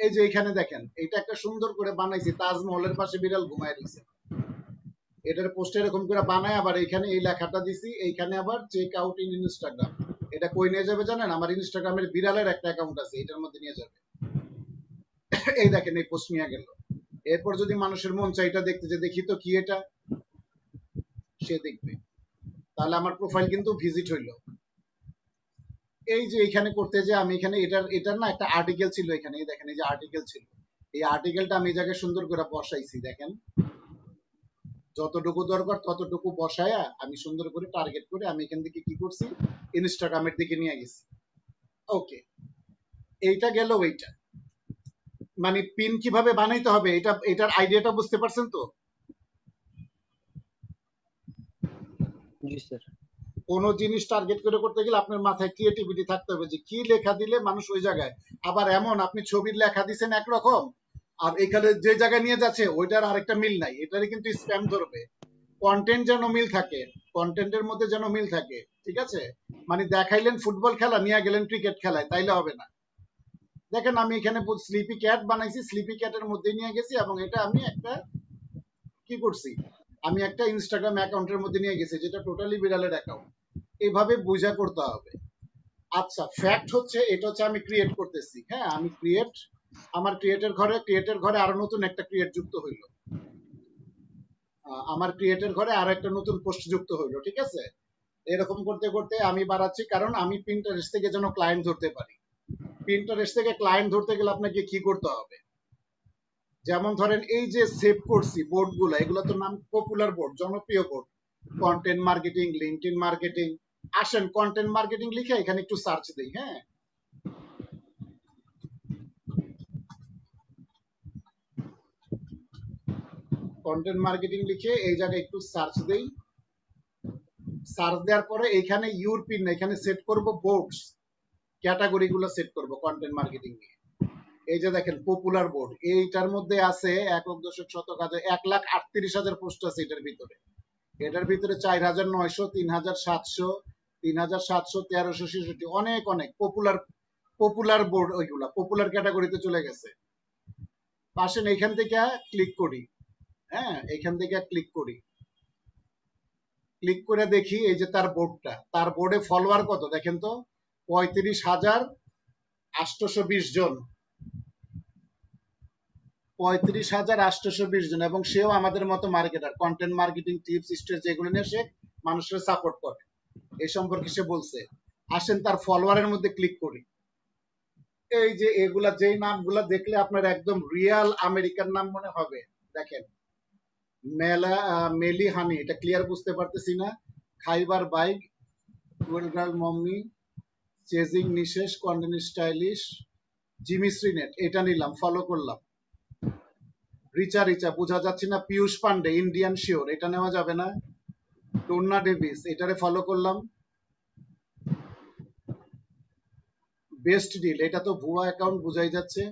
এই যে এখানে দেখেন, এটা একটা সুন্দর করে বানাইছি, তাজমহলের পাশে বিড়াল ঘুমায় রয়েছে, এটার পোস্ট এরকম করে বানায় আবার এখানে এই লেখাটা দিছি, এইখানে আবার চেক আউট ইন ইনস্টাগ্রাম। এটা কই নিয়ে যাবে জানেন, আমার ইনস্টাগ্রামের বিড়ালের একটা অ্যাকাউন্ট আছে, এটার মধ্যে নিয়ে যাবে। এই দেখেন এই পোস্ট নিয়ে গেল। এরপর যদি মানুষের মন চাই এটা দেখতে, যে দেখি তো কি এটা, সে দেখবে, তাহলে আমার প্রোফাইল কিন্তু ভিজিট হইলো। এই যে এখানে করতে যে আমি এখানে এটার না একটা আর্টিকেল ছিল এখানে, এই দেখেন এই যে আর্টিকেল ছিল, এই আর্টিকেলটা আমি এই জায়গায় সুন্দর করে বসাইছি। দেখেন যতটুকু দরকার ততটুকু বসায়া আমি সুন্দর করে টার্গেট করে আমি এখান থেকে কি করছি, ইনস্টাগ্রামের দিকে নিয়ে গেছি। ওকে, এইটা গেল। ওইটা মানে পিন কিভাবে বানাইতে হবে, এটার আইডিয়াটা বুঝতে পারছেন তো? জি স্যার। কোনো জিনিস টার্গেট করে করতে গেলে আপনার মাথায় ক্রিয়েটিভিটি থাকতে হবে যে কি লেখা দিলে মানুষ ওই জায়গায়। আবার এমন আপনি ছবির লেখা দিচ্ছেন একরকম, আর এখানে যে জায়গায় নিয়ে যাচ্ছে ওইটার আরেকটা মিল নাই, এটারে কিন্তু স্প্যাম ধরবে। কন্টেন্ট যেন মিল থাকে, কন্টেন্টের মধ্যে যেন মিল থাকে, ঠিক আছে? মানে দেখাইলেন ফুটবল খেলা, নিয়ে গেলেন ক্রিকেট খেলায়, তাইলে হবে না। দেখেন আমি এখানে স্লিপি ক্যাট বানাইছি, স্লিপি ক্যাটের মধ্যে নিয়ে গেছি, এবং এটা আমি একটা কি করছি, আমি একটা ইনস্টাগ্রাম অ্যাকাউন্টের মধ্যে নিয়ে গেছি যেটা টোটালি বিড়ালের অ্যাকাউন্ট। এইভাবে বোঝা করতে হবে। আচ্ছা, ফ্যাক্ট হচ্ছে এটা হচ্ছে আমি ক্রিয়েট করতেছি, হ্যাঁ আমি ক্রিয়েট, আমার ক্রিয়েটের ঘরে আরো নতুন একটা ক্রিয়েট যুক্ত হইলো, আমার ক্রিয়েটের ঘরে আরো একটা নতুন পোস্ট যুক্ত হইলো, ঠিক আছে? এরকম করতে করতে আমি বাড়াচ্ছি, কারণ আমি পিন্টারেস্ট থেকে যেন ক্লায়েন্ট ধরতে পারি। পিন্টারেস্ট থেকে ক্লায়েন্ট ধরতে গেলে আপনাকে কি করতে হবে? যেমন ধরেন এই যে সেভ করছি বোর্ড গুলো, এগুলো তো নাম পপুলার বোর্ড, জনপ্রিয় board, content marketing, LinkedIn marketing. আসেন কন্টেন্ট মার্কেটিং লিখে এখানে একটু সার্চ দিই, হ্যাঁ কন্টেন্ট মার্কেটিং লিখে এই জায়গায় একটু সার্চ দেই। সার্চ দেওয়ার পরে এখানে ইউরপিন, এখানে সেট করব বোর্ডস, ক্যাটাগরি গুলো সেট করব কন্টেন্ট মার্কেটিং নিয়ে। এই যে দেখেন পপুলার বোর্ড, এইটার মধ্যে আছে 1,38,000 পোস্ট আছে এটার ভিতরে। এটার ভিতরে 4,900, 3,700, 3,700, 1,366, অনেক অনেক পপুলার বোর্ড, ওইগুলা পপুলার ক্যাটাগরিতে চলে গেছে। আসেন এখান থেকে ক্লিক করি, হ্যাঁ এখান থেকে ক্লিক করি, ক্লিক করে দেখি এই যে তার বোর্ডটা, তার বোর্ডে ফলোয়ার কত দেখেন তো, 35,820 জন, 35,820 জন, এবং সেও আমাদের মতো marketer, content marketing tips stress যেগুলো নিয়ে সে মানুষের সাপোর্ট করে, এই সম্পর্কে সে বলছে। আসেন তার ফলোয়ারের মধ্যে ক্লিক করি, এই যে এগুলা যেই নামগুলা দেখলে আপনার একদম রিয়াল আমেরিকান নাম মনে হবে। দেখেন মেলি হানি, এটা ক্লিয়ার বুঝতে পারতেছি না, খাইবার বাইক, টুয়েল গার্ল মম্মি, চেজিং নিশেষ, কন্টেন্ট স্টাইলিশ, জিমি শ্রীনেট, এটা নিলাম, ফলো করলাম। রিচা রিচা বোঝা যাচ্ছে না, পিয়ুষ পান্ডে, ইন্ডিয়ান শিওর, এটা নেওয়া যাবে না। টুন্না ডেভিস, এটারে ফলো করলাম। বেস্ট ডিল, এটা তো ভুয়া অ্যাকাউন্ট বোঝাই যাচ্ছে।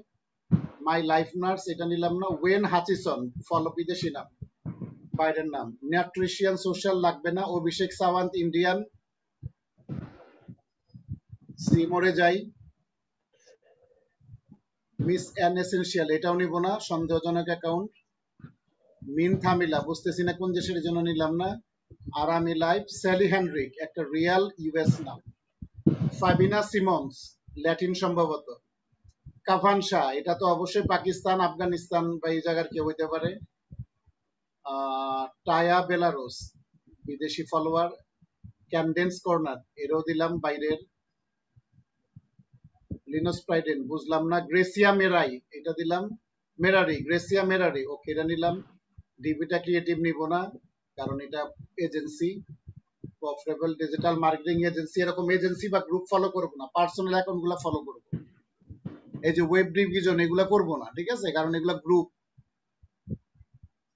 মাই লাইফ নার্স, এটা নিলাম না। ওয়েন হাচিসন, ফলো, বিদেশি নাম, বাইরের নাম। নিউট্রিশিয়ান সোশ্যাল লাগবে না। অভিষেক সাওয়ান্ত, ইন্ডিয়ান। সিমোরে যাই, মিস অ্যান এসেনশিয়াল, এটাও নিব না, সন্দেহজনক অ্যাকাউন্ট। মিন থামিলা, বুঝতেছি না কোন দেশের জন্য, নিলাম না। আরামি লাইফ, স্যালি হেনরিক, একটা রিয়াল ইউএস নাম। ফাবিনা সিমন্স, ল্যাটিন সম্ভবত। কাভানশা, এটা তো অবশ্যই পাকিস্তান, আফগানিস্তান বা এই জায়গার কেউ হইতে পারে। টায়া বেলারুস, বিদেশি ফলোয়ার। ক্যান্ডেন্স কর্নার, এরও দিলাম বাইরের। লিনোস প্রাইডেন, বুঝলাম না। গ্রেসিয়া মেরাই, এটা দিলাম। মেরারি, গ্রেসিয়া মেরারি, ওকে এটা নিলাম। ডিবিটা ক্রিয়েটিভ নিব না, কারণ এটা agency, profitable digital marketing agency, এরকম এজেন্সি বা গ্রুপ ফলো করবো না, পার্সোনাল অ্যাকাউন্ট গুলা ফলো করবো। এই যে ওয়েব ডিভিশন, এগুলা করবো না, ঠিক আছে, কারণ এগুলা গ্রুপ।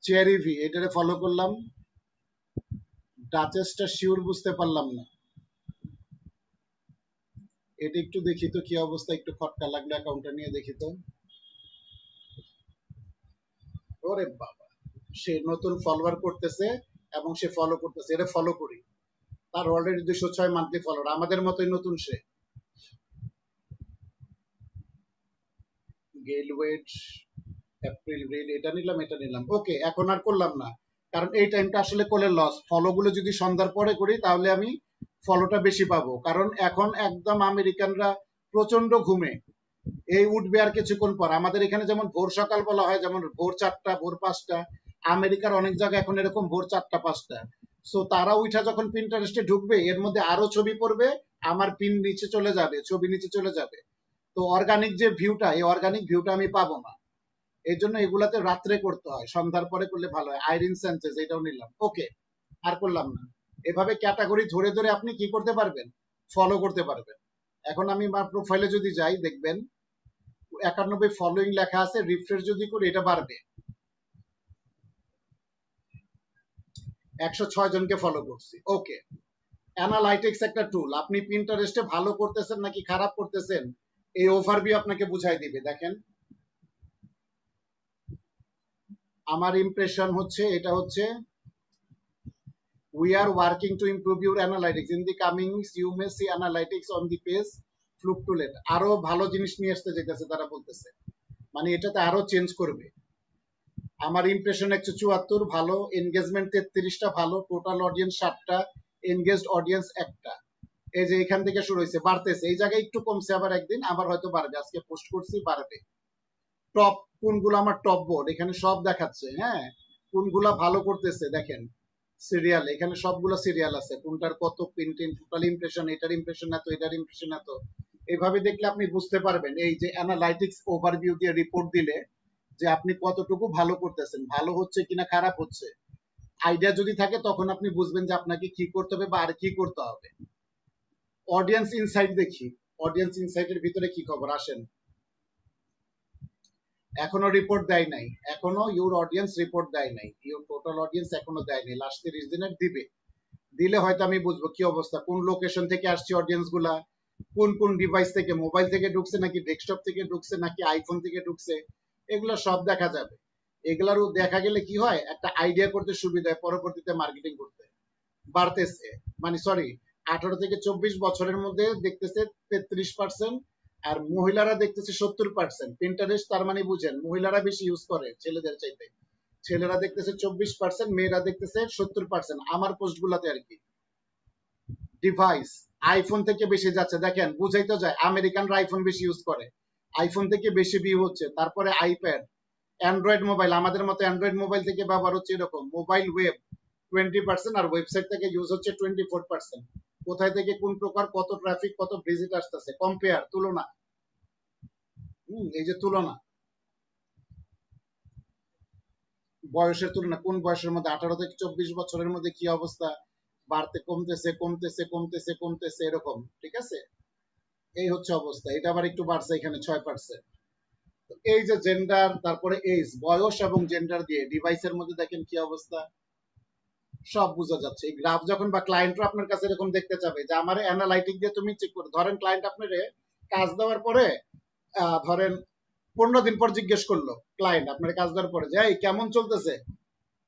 চেরিভি, এটারে ফলো করলাম। ডাচেসটা শিওর বুঝতে পারলাম না, এটা একটু দেখি তো কি অবস্থা, একটু খটকা লাগলো অ্যাকাউন্টটা নিয়ে দেখি তো। ওরে বাবা, সে নতুন ফলোয়ার করতেছে এবং সে ফলো করতেছে, এটা ফলো করি। তার অলরেডি 206 মান্থলি ফলোয়ার, আমাদের মতোই নতুন সে। গেল ওয়েট, এপ্রিল রিড, এটা নিলাম, ওকে এখন আর করলাম না, কারণ এই টাইমটা আসলে করলে লস। ফলো গুলো যদি সন্ধ্যার পরে করি তাহলে আমি ফলোটা বেশি পাবো, কারণ এখন একদম আমেরিকানরা প্রচন্ড ঘুমে, এই উঠবে আর কিছুক্ষণ পর। আমাদের এখানে যেমন ভোর সকাল বলা হয়, যেমন ভোর 4টা, ভোর 5টা, আমেরিকার অনেক জায়গায় এখন এরকম ভোর 4টা 5টা। সো তারা উঠা যখন পিন্টারেস্টে ঢুকবে, এর মধ্যে আরো ছবি পড়বে, আমার পিন নিচে চলে যাবে, ছবি নিচে চলে যাবে। তো অর্গানিক যে ভিউটা, এই অর্গানিক ভিউটা আমি পাবো না। এই জন্য এগুলাতে রাত্রে করতে হয়, সন্ধ্যার পরে করলে ভালো হয়। আইরিন স্যানচেজ, এটাও নিলাম, ওকে আর করলাম না। এভাবে ক্যাটাগরি ধরে ধরে আপনি কি করতে পারবেন, ফলো করতে পারবেন। এখন আমি আমার প্রোফাইলে যদি যাই, দেখবেন 91 ফলোইং লেখা আছে, রিফ্রেশ যদি করি এটা বাড়বে। 106 জনকে ফলো করছি, ওকে। অ্যানালাইটিক্স একটা টুল। আপনি পিন্টারেস্টে ভালো করতেছেন নাকি খারাপ করতেছেন এই ওভারভিউ আপনাকে বুঝাই দিবে। দেখেন আমার ইমপ্রেশন হচ্ছে এটা হচ্ছে we are working to improve your analytics in the coming weeks you may see analytics on the page fluctuate আরো ভালো জিনিস নিয়ে আসতে যেতেছে তারা বলতেছে, মানে এটাতে আরো চেঞ্জ করবে। আমার ইমপ্রেশন 174 ভালো, এনগেজমেন্ট 33টা ভালো, টোটাল অডিয়েন্স 7টা, এনগেজড অডিয়েন্স 1টা। এই যে এখান থেকে শুরু হয়েছে, বাড়তেছে, এই জায়গায় একটু কমছে, আবার একদিন আবার হয়তো বাড়বে, আজকে পোস্ট করছি বাড়বে। টপ কোনগুলো আমার টপ বোর্ড এখানে সব দেখাচ্ছে, হ্যাঁ কোনগুলা ভালো করতেছে দেখেন সিরিয়াল, এখানে সবগুলো সিরিয়াল আছে, কোনটার কত প্রিন্টিং, টোটাল ইমপ্রেশন, এটার ইমপ্রেশন এত, এটার ইমপ্রেশন এত। এইভাবে দেখলে আপনি বুঝতে পারবেন এই যে অ্যানালাইটিক্স ওভারভিউ দিয়ে রিপোর্ট দিলে যে আপনি কতটুকু ভালো করতেছেন, ভালো হচ্ছে কিনা খারাপ হচ্ছে। আইডিয়া যদি থাকে তখন আপনি বুঝবেন যে আপনাকে কি করতে হবে বা আর কি করতে হবে। অডিয়েন্স ইনসাইট দেখি, অডিয়েন্স ইনসাইটের ভিতরে কি খবর আসেন। এখনো রিপোর্ট দেয় নাই, এখনো ইউর অডিয়েন্স রিপোর্ট দেয় নাই, ইউর টোটাল অডিয়েন্স এখনো দেয় নাই, লাস্ট 30 দিনের দিবে। দিলে হয়তো আমি বুঝবো কি অবস্থা, কোন লোকেশন থেকে আসছে অডিয়েন্স গুলা, কোন কোন ডিভাইস থেকে, মোবাইল থেকে ঢুকছে নাকি ডেস্কটপ থেকে ঢুকছে নাকি আইফোন থেকে ঢুকছে, এগুলো সব দেখা যাবে। এগুলারও দেখা গেলে কি হয়, একটা আইডিয়া করতে সুবিধা হয়, পরবর্তীতে মার্কেটিং করতে। বাড়তেছে, মানে সরি 18 থেকে 24 বছরের মধ্যে দেখতেছে 33%, আর মহিলারা দেখতেছে 70%। পিন্টারেস্ট তার মানে বুঝেন মহিলারা বেশি ইউজ করে ছেলেদের চাইতে, ছেলেরা দেখতেছে 24%, মেয়েরা দেখতেছে 70%। আমার পোস্ট গুলাতে আর কি। ডিভাইস আইফোন থেকে বেশি যাচ্ছে, দেখেন বুঝাই তো যায়, আমেরিকানরা আইফোন বেশি ইউজ করে, আইফোন থেকে বেশি ভিউ হচ্ছে। তারপরে আইপ্যাড, অ্যান্ড্রয়েড মোবাইল, আমাদের মতো অ্যান্ড্রয়েড মোবাইল থেকে ব্যবহার হচ্ছে এরকম, মোবাইল ওয়েব 20%, আর ওয়েবসাইট থেকে ইউজ হচ্ছে 24%। কোথায় থেকে কোন প্রকার কত ট্রাফিক কত ভিজিট আসতেছে, কম্পেয়ার, তুলনা। এই যে তুলনা, বয়সের তুলনা, কোন বয়সের মধ্যে 18 থেকে 24 বছরের মধ্যে কি অবস্থা, বাড়তে কমতেছে কমতেছে কমতেছে কমতেছে এরকম, ঠিক আছে। এই হচ্ছে অবস্থা, এটা আবার একটু বাড়ছে এখানে 6%। এই যে জেন্ডার, তারপরে এজ, বয়স এবং জেন্ডার দিয়ে ডিভাইসের মধ্যে দেখেন কি অবস্থা, সব বোঝা যাচ্ছে। এই গ্রাফ যখন বা ক্লায়েন্টরা আপনার কাছে এরকম দেখতে চাবে যে আমার অ্যানালাইটিক দিয়ে তুমি চেক করে, ধরেন ক্লায়েন্ট আপনার কাজ দেওয়ার পরে ধরেন 15 দিন পর জিজ্ঞেস করলো ক্লায়েন্ট আপনার কাজ দেওয়ার পরে যে এই কেমন চলতেছে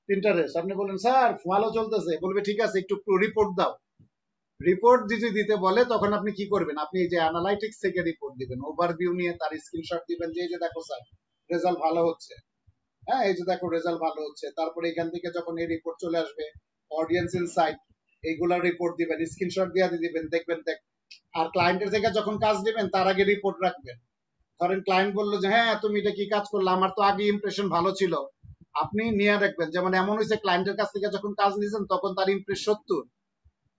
পিন্টারেস্ট, আপনি বলেন স্যার ভালো চলতেছে, বলবে ঠিক আছে একটু রিপোর্ট দাও। রিপোর্ট যদি দিতে বলে তখন আপনি কি করবেন, আপনি এই যে অ্যানালাইটিক্স থেকে রিপোর্ট দিবেন, ওভারভিউ নিয়ে তার স্ক্রিনশট দিবেন যে এই যে দেখো স্যার রেজাল্ট ভালো হচ্ছে, হ্যাঁ এই যে দেখো রেজাল্ট ভালো হচ্ছে। তারপরে এখান থেকে যখন এই রিপোর্ট চলে আসবে, অডিয়েন্স ইনসাইট, এইগুলা রিপোর্ট দিবেন, স্ক্রিনশট দিয়ে দিবেন, দেখবেন দেখ। আর ক্লায়েন্টের থেকে যখন কাজ দিবেন তার আগে রিপোর্ট রাখবেন। ধরেন ক্লায়েন্ট বললো যে হ্যাঁ তুমি এটা কি কাজ করলে, আমার তো আগে ইমপ্রেশন ভালো ছিল, আপনি নিয়ে রাখবেন। যেমন এমন হয়েছে ক্লায়েন্টের কাছ থেকে যখন কাজ নিয়েছেন তখন তার ইমপ্রেস 70,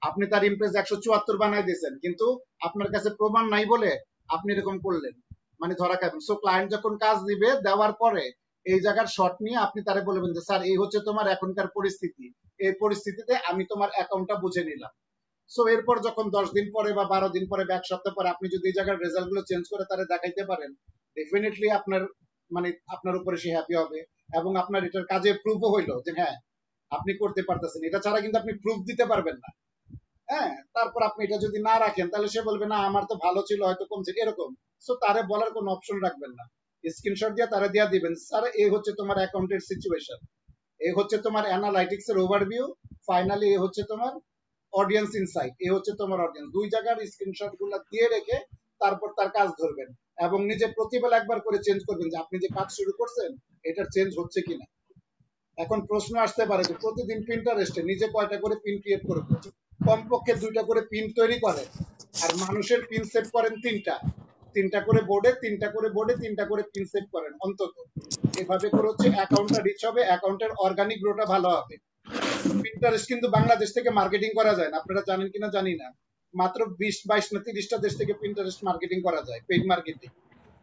আপনি তার ইমপ্রেস 174 বানাই দিয়েছেন, কিন্তু আপনার কাছে প্রমাণ নাই বলে আপনি এরকম করলেন, মানে ধরা খাবেন। সো ক্লায়েন্ট যখন কাজ দিবে, দেওয়ার পরে এই জায়গার শর্ট নিয়ে আপনি তারে বলবেন যে স্যার এই হচ্ছে তোমার এখনকার পরিস্থিতি, এই পরিস্থিতিতে আমি তোমার অ্যাকাউন্টটা বুঝে নিলাম। সো এরপর যখন 10 দিন পরে বা 12 দিন পরে বা এক সপ্তাহ পরে আপনি যদি এই জায়গার রেজাল্ট গুলো চেঞ্জ করে তারে দেখাইতে পারেন, ডেফিনেটলি আপনার মানে আপনার উপরে সে হ্যাপি হবে, এবং আপনার এটার কাজে প্রুফও হইলো যে হ্যাঁ আপনি করতে পারতেছেন। এটা ছাড়া কিন্তু আপনি প্রুফ দিতে পারবেন না, হ্যাঁ। তারপর আপনি এটা যদি না রাখেন তাহলে সে বলবে না আমার তো ভালো ছিল হয়তো কমছে এরকম। সো তারে বলার কোনো অপশন রাখবেন না, স্ক্রিনশট দিয়ে তারে দিয়ে দিবেন স্যার এই হচ্ছে তোমার অ্যাকাউন্টের সিচুয়েশন, এই হচ্ছে তোমার অ্যানালাইটিক্স এর ওভারভিউ, ফাইনালি এই হচ্ছে তোমার অডিয়েন্স ইনসাইট, এই হচ্ছে তোমার অডিয়েন্স। দুই জায়গার স্ক্রিনশট গুলো দিয়ে রেখে তারপর তার কাজ ধরবেন, এবং নিজে প্রতিবেলা একবার করে চেঞ্জ করবেন যে আপনি যে কাজ শুরু করছেন এটার চেঞ্জ হচ্ছে কিনা। এখন প্রশ্ন আসতে পারে যে প্রতিদিন পিন্টারেস্টে নিজে কয়টা করে পিন ক্রিয়েট করবো, কমপক্ষে 2টা করে পিন তৈরি করেন, আর মানুষের পিন সেট করেন 3টা করে বোর্ডে, 3টা করে বোর্ডে 3টা করে পিন সেট করেন অন্তত। এভাবে করে হচ্ছে অ্যাকাউন্টটা রিচ হবে, অ্যাকাউন্টের অর্গানিক গ্রোটা ভালো হবে। পিন্টারেস্ট কিন্তু বাংলাদেশ থেকে মার্কেটিং করা যায় না, আপনারা জানেন কিনা জানি না, মাত্র 20, 22 না 30টা দেশ থেকে পিন্টারেস্ট মার্কেটিং করা যায়, পেইড মার্কেটিং।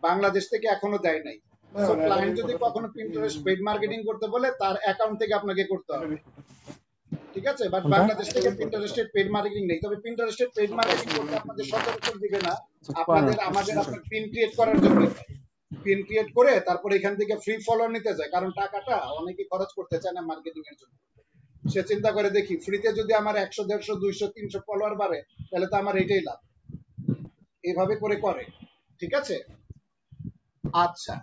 বাংলাদেশ থেকে এখনো দেয় নাই। সো ক্লায়েন্ট যদি কখনো পিন্টারেস্ট পেইড মার্কেটিং করতে বলে তার অ্যাকাউন্ট থেকে আপনাকে করতে হবে, ঠিক আছে। বাট বাংলাদেশ থেকে পিন্টারেস্টের পেইড মার্কেটিং নেই। তবে পিন্টারেস্টের পেইড মার্কেটিং করতে আপনাদের সচরাচর দিবে না, আপনাদের আমাদের আপনার পিন ক্রিয়েট করার জন্য পিন ক্রিয়েট করে তারপর এখান থেকে ফ্রি ফলোয়ার নিতে যায়, কারণ টাকাটা অনেকে খরচ করতে চায় না মার্কেটিং এর জন্য। সে চিন্তা করে দেখি ফ্রিতে যদি আমার 100 150 200 300 ফলোয়ার বাড়ে তাহলে তো আমার এটাই লাভ, এইভাবে করে করে। ঠিক আছে, আচ্ছা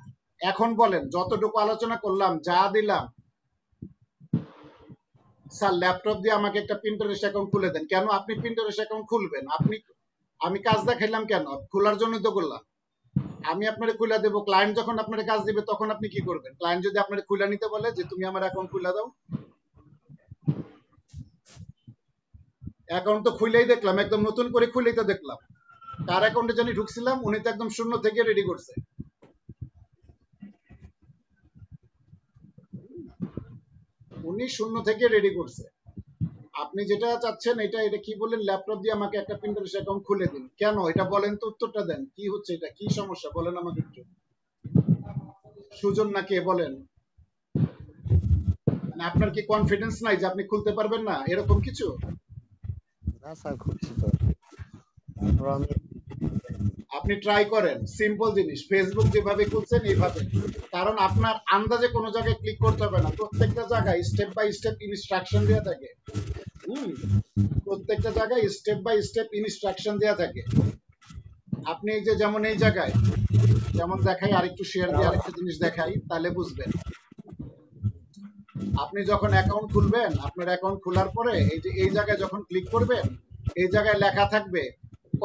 এখন বলেন যতটুকু আলোচনা করলাম যা দিলাম, স্যার ল্যাপটপ দিয়ে আমাকে একটা পিন্টারেস্ট অ্যাকাউন্ট খুলে দেন। কেন আপনি পিন্টারেস্ট অ্যাকাউন্ট খুলবেন? আমি কাজ দেখাইলাম কেন? খোলার জন্যই তো করলাম। আমি আপনারে খুলে দেবো, ক্লায়েন্ট যখন আপনার কাজ দিবে তখন আপনি কি করবেন? ক্লায়েন্ট যদি আপনারে খুলে নিতে বলে যে তুমি আমার অ্যাকাউন্ট খুলে দাও, অ্যাকাউন্ট তো খুলেই দেখলাম, একদম নতুন করে খুলেই তো দেখলাম। কার অ্যাকাউন্টে জানি ঢুকছিলাম, উনি তো একদম শূন্য থেকে রেডি করছে। উনি শূন্য থেকে রেডি করছে। আপনি যেটা চাচ্ছেন এটা কি বললেন? ল্যাপটপ দিয়ে আমাকে একটা পিন্টারেস্ট অ্যাকাউন্ট খুলে দিন। কেন এটা বলেন তো, উত্তরটা দেন। কি হচ্ছে এটা? কি সমস্যা বলেন আমাকে একটু। সুজন না কে বলেন? না আপনার কি কনফিডেন্স নাই যে আপনি খুলতে পারবেন না, এরকম কিছু? না স্যার খুলছি তো, তারপর আমি আপনি ট্রাই করেন, সিম্পল জিনিস। ফেসবুক যেভাবে খুলছেন এইভাবে, কারণ আপনার আন্দাজে কোনো জায়গায় ক্লিক করতে হবে না। প্রত্যেকটা জায়গায় স্টেপ বাই স্টেপ ইনস্ট্রাকশন দেওয়া থাকে। প্রত্যেকটা জায়গায় স্টেপ বাই স্টেপ ইনস্ট্রাকশন দেওয়া থাকে। আপনি এই যে যেমন এই জায়গায় যেমন দেখাই, আরেকটু শেয়ার দিয়ে আরেকটা জিনিস দেখাই তাহলে বুঝবেন। আপনি যখন অ্যাকাউন্ট খুলবেন, আপনার অ্যাকাউন্ট খোলার পরে এই যে এই জায়গায় যখন ক্লিক করবেন, এই জায়গায় লেখা থাকবে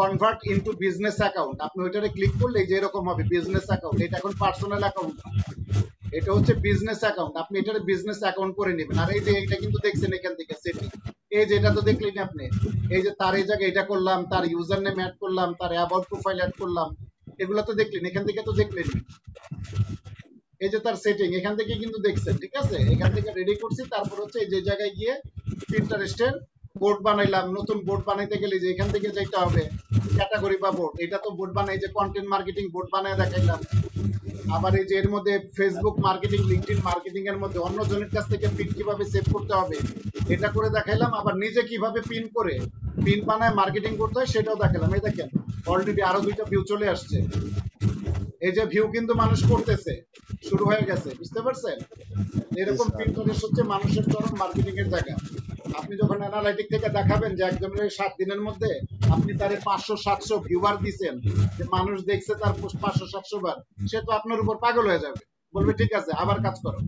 কনভার্ট ইনটু বিজনেস অ্যাকাউন্ট। আপনি ওইটারে ক্লিক করলে এই যে এরকম হবে বিজনেস অ্যাকাউন্ট। এটা এখন পার্সোনাল অ্যাকাউন্ট, এটা হচ্ছে বিজনেস অ্যাকাউন্ট। আপনি এটারে বিজনেস অ্যাকাউন্ট করে নেবেন। আর এই যে এটা কিন্তু দেখছেন এখান থেকে সেটিং, এই যে এটা তো দেখলেন আপনি। এই যে তার এই জায়গায় এটা করলাম, তার ইউজার নেম অ্যাড করলাম, তার অ্যাবাউট প্রোফাইল অ্যাড করলাম, এগুলো তো দেখলেন এখান থেকে, তো দেখলেন। এই যে তার সেটিং এখান থেকে কিন্তু দেখছেন। ঠিক আছে, এখান থেকে রেডি করছি। তারপর হচ্ছে এই যে জায়গায় গিয়ে পিন্টারেস্টের বোর্ড বানাইলাম। নতুন বোর্ড বানাইতে গেলে যে এখান থেকে যেতে হবে ক্যাটাগরি বা বোর্ড। এটা তো বোর্ড বানাই যে কন্টেন্ট মার্কেটিং বোর্ড বানায় দেখাইলাম। আবার এই যে এর মধ্যে ফেসবুক মার্কেটিং, লিঙ্কডইন মার্কেটিং এর মধ্যে অন্য জনের কাছ থেকে পিন কিভাবে সেভ করতে হবে এটা করে দেখাইলাম। আবার নিজে কিভাবে পিন করে পিন বানায় মার্কেটিং করতে হয় সেটাও দেখালাম। এই দেখেন অলরেডি আরো 2টা ভিউ চলে আসছে। এই যে ভিউ কিন্তু মানুষ করতেছে, শুরু হয়ে গেছে। বুঝতে পারছেন? এরকম পিন্টারেস্ট হচ্ছে মানুষের চরম মার্কেটিং এর জায়গা। আপনি যখন অ্যানালাইটিক থেকে দেখাবেন যে একজনের 7 দিনের মধ্যে আপনি তারে 500-700 ভিউয়ার দিচ্ছেন, যে মানুষ দেখছে তার 500-700 বার, সে তো আপনার উপর পাগল হয়ে যাবে, বলবে ঠিক আছে আবার কাজ করো।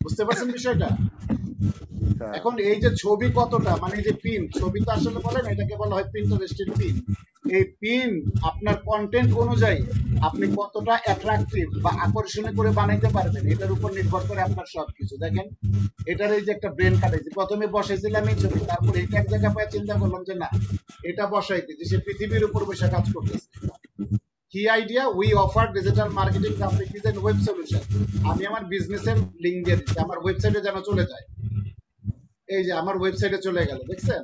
বুঝতে পারছেন বিষয়টা? এখন এই যে ছবি কতটা, মানে এই যে পিন, ছবি তো আসলে বলেন এটাকে বলা হয় পিন্টারেস্টের পিন। এই পিন আপনার কন্টেন্ট অনুযায়ী আপনি কতটা অ্যাট্রাকটিভ বা আকর্ষণীয় করে বানাইতে পারবেন এটার উপর নির্ভর করে আপনার সবকিছু। দেখেন এটার এই যে একটা ব্রেন কাটাইছি, প্রথমে বসাইছিলাম এই ছবি, তারপর এটা এক জায়গা পায় চিন্তা করলাম যে না এটা বসাইতে, যে সে পৃথিবীর উপর বসে কাজ করতেছে। কি idea? We offer digital marketing graphic design web solution. আমি আমার বিজনেসের লিংক দিয়ে দিচ্ছি, আমার ওয়েবসাইটে যেন চলে যায়। এই যে আমার ওয়েবসাইটে চলে গেল, দেখছেন?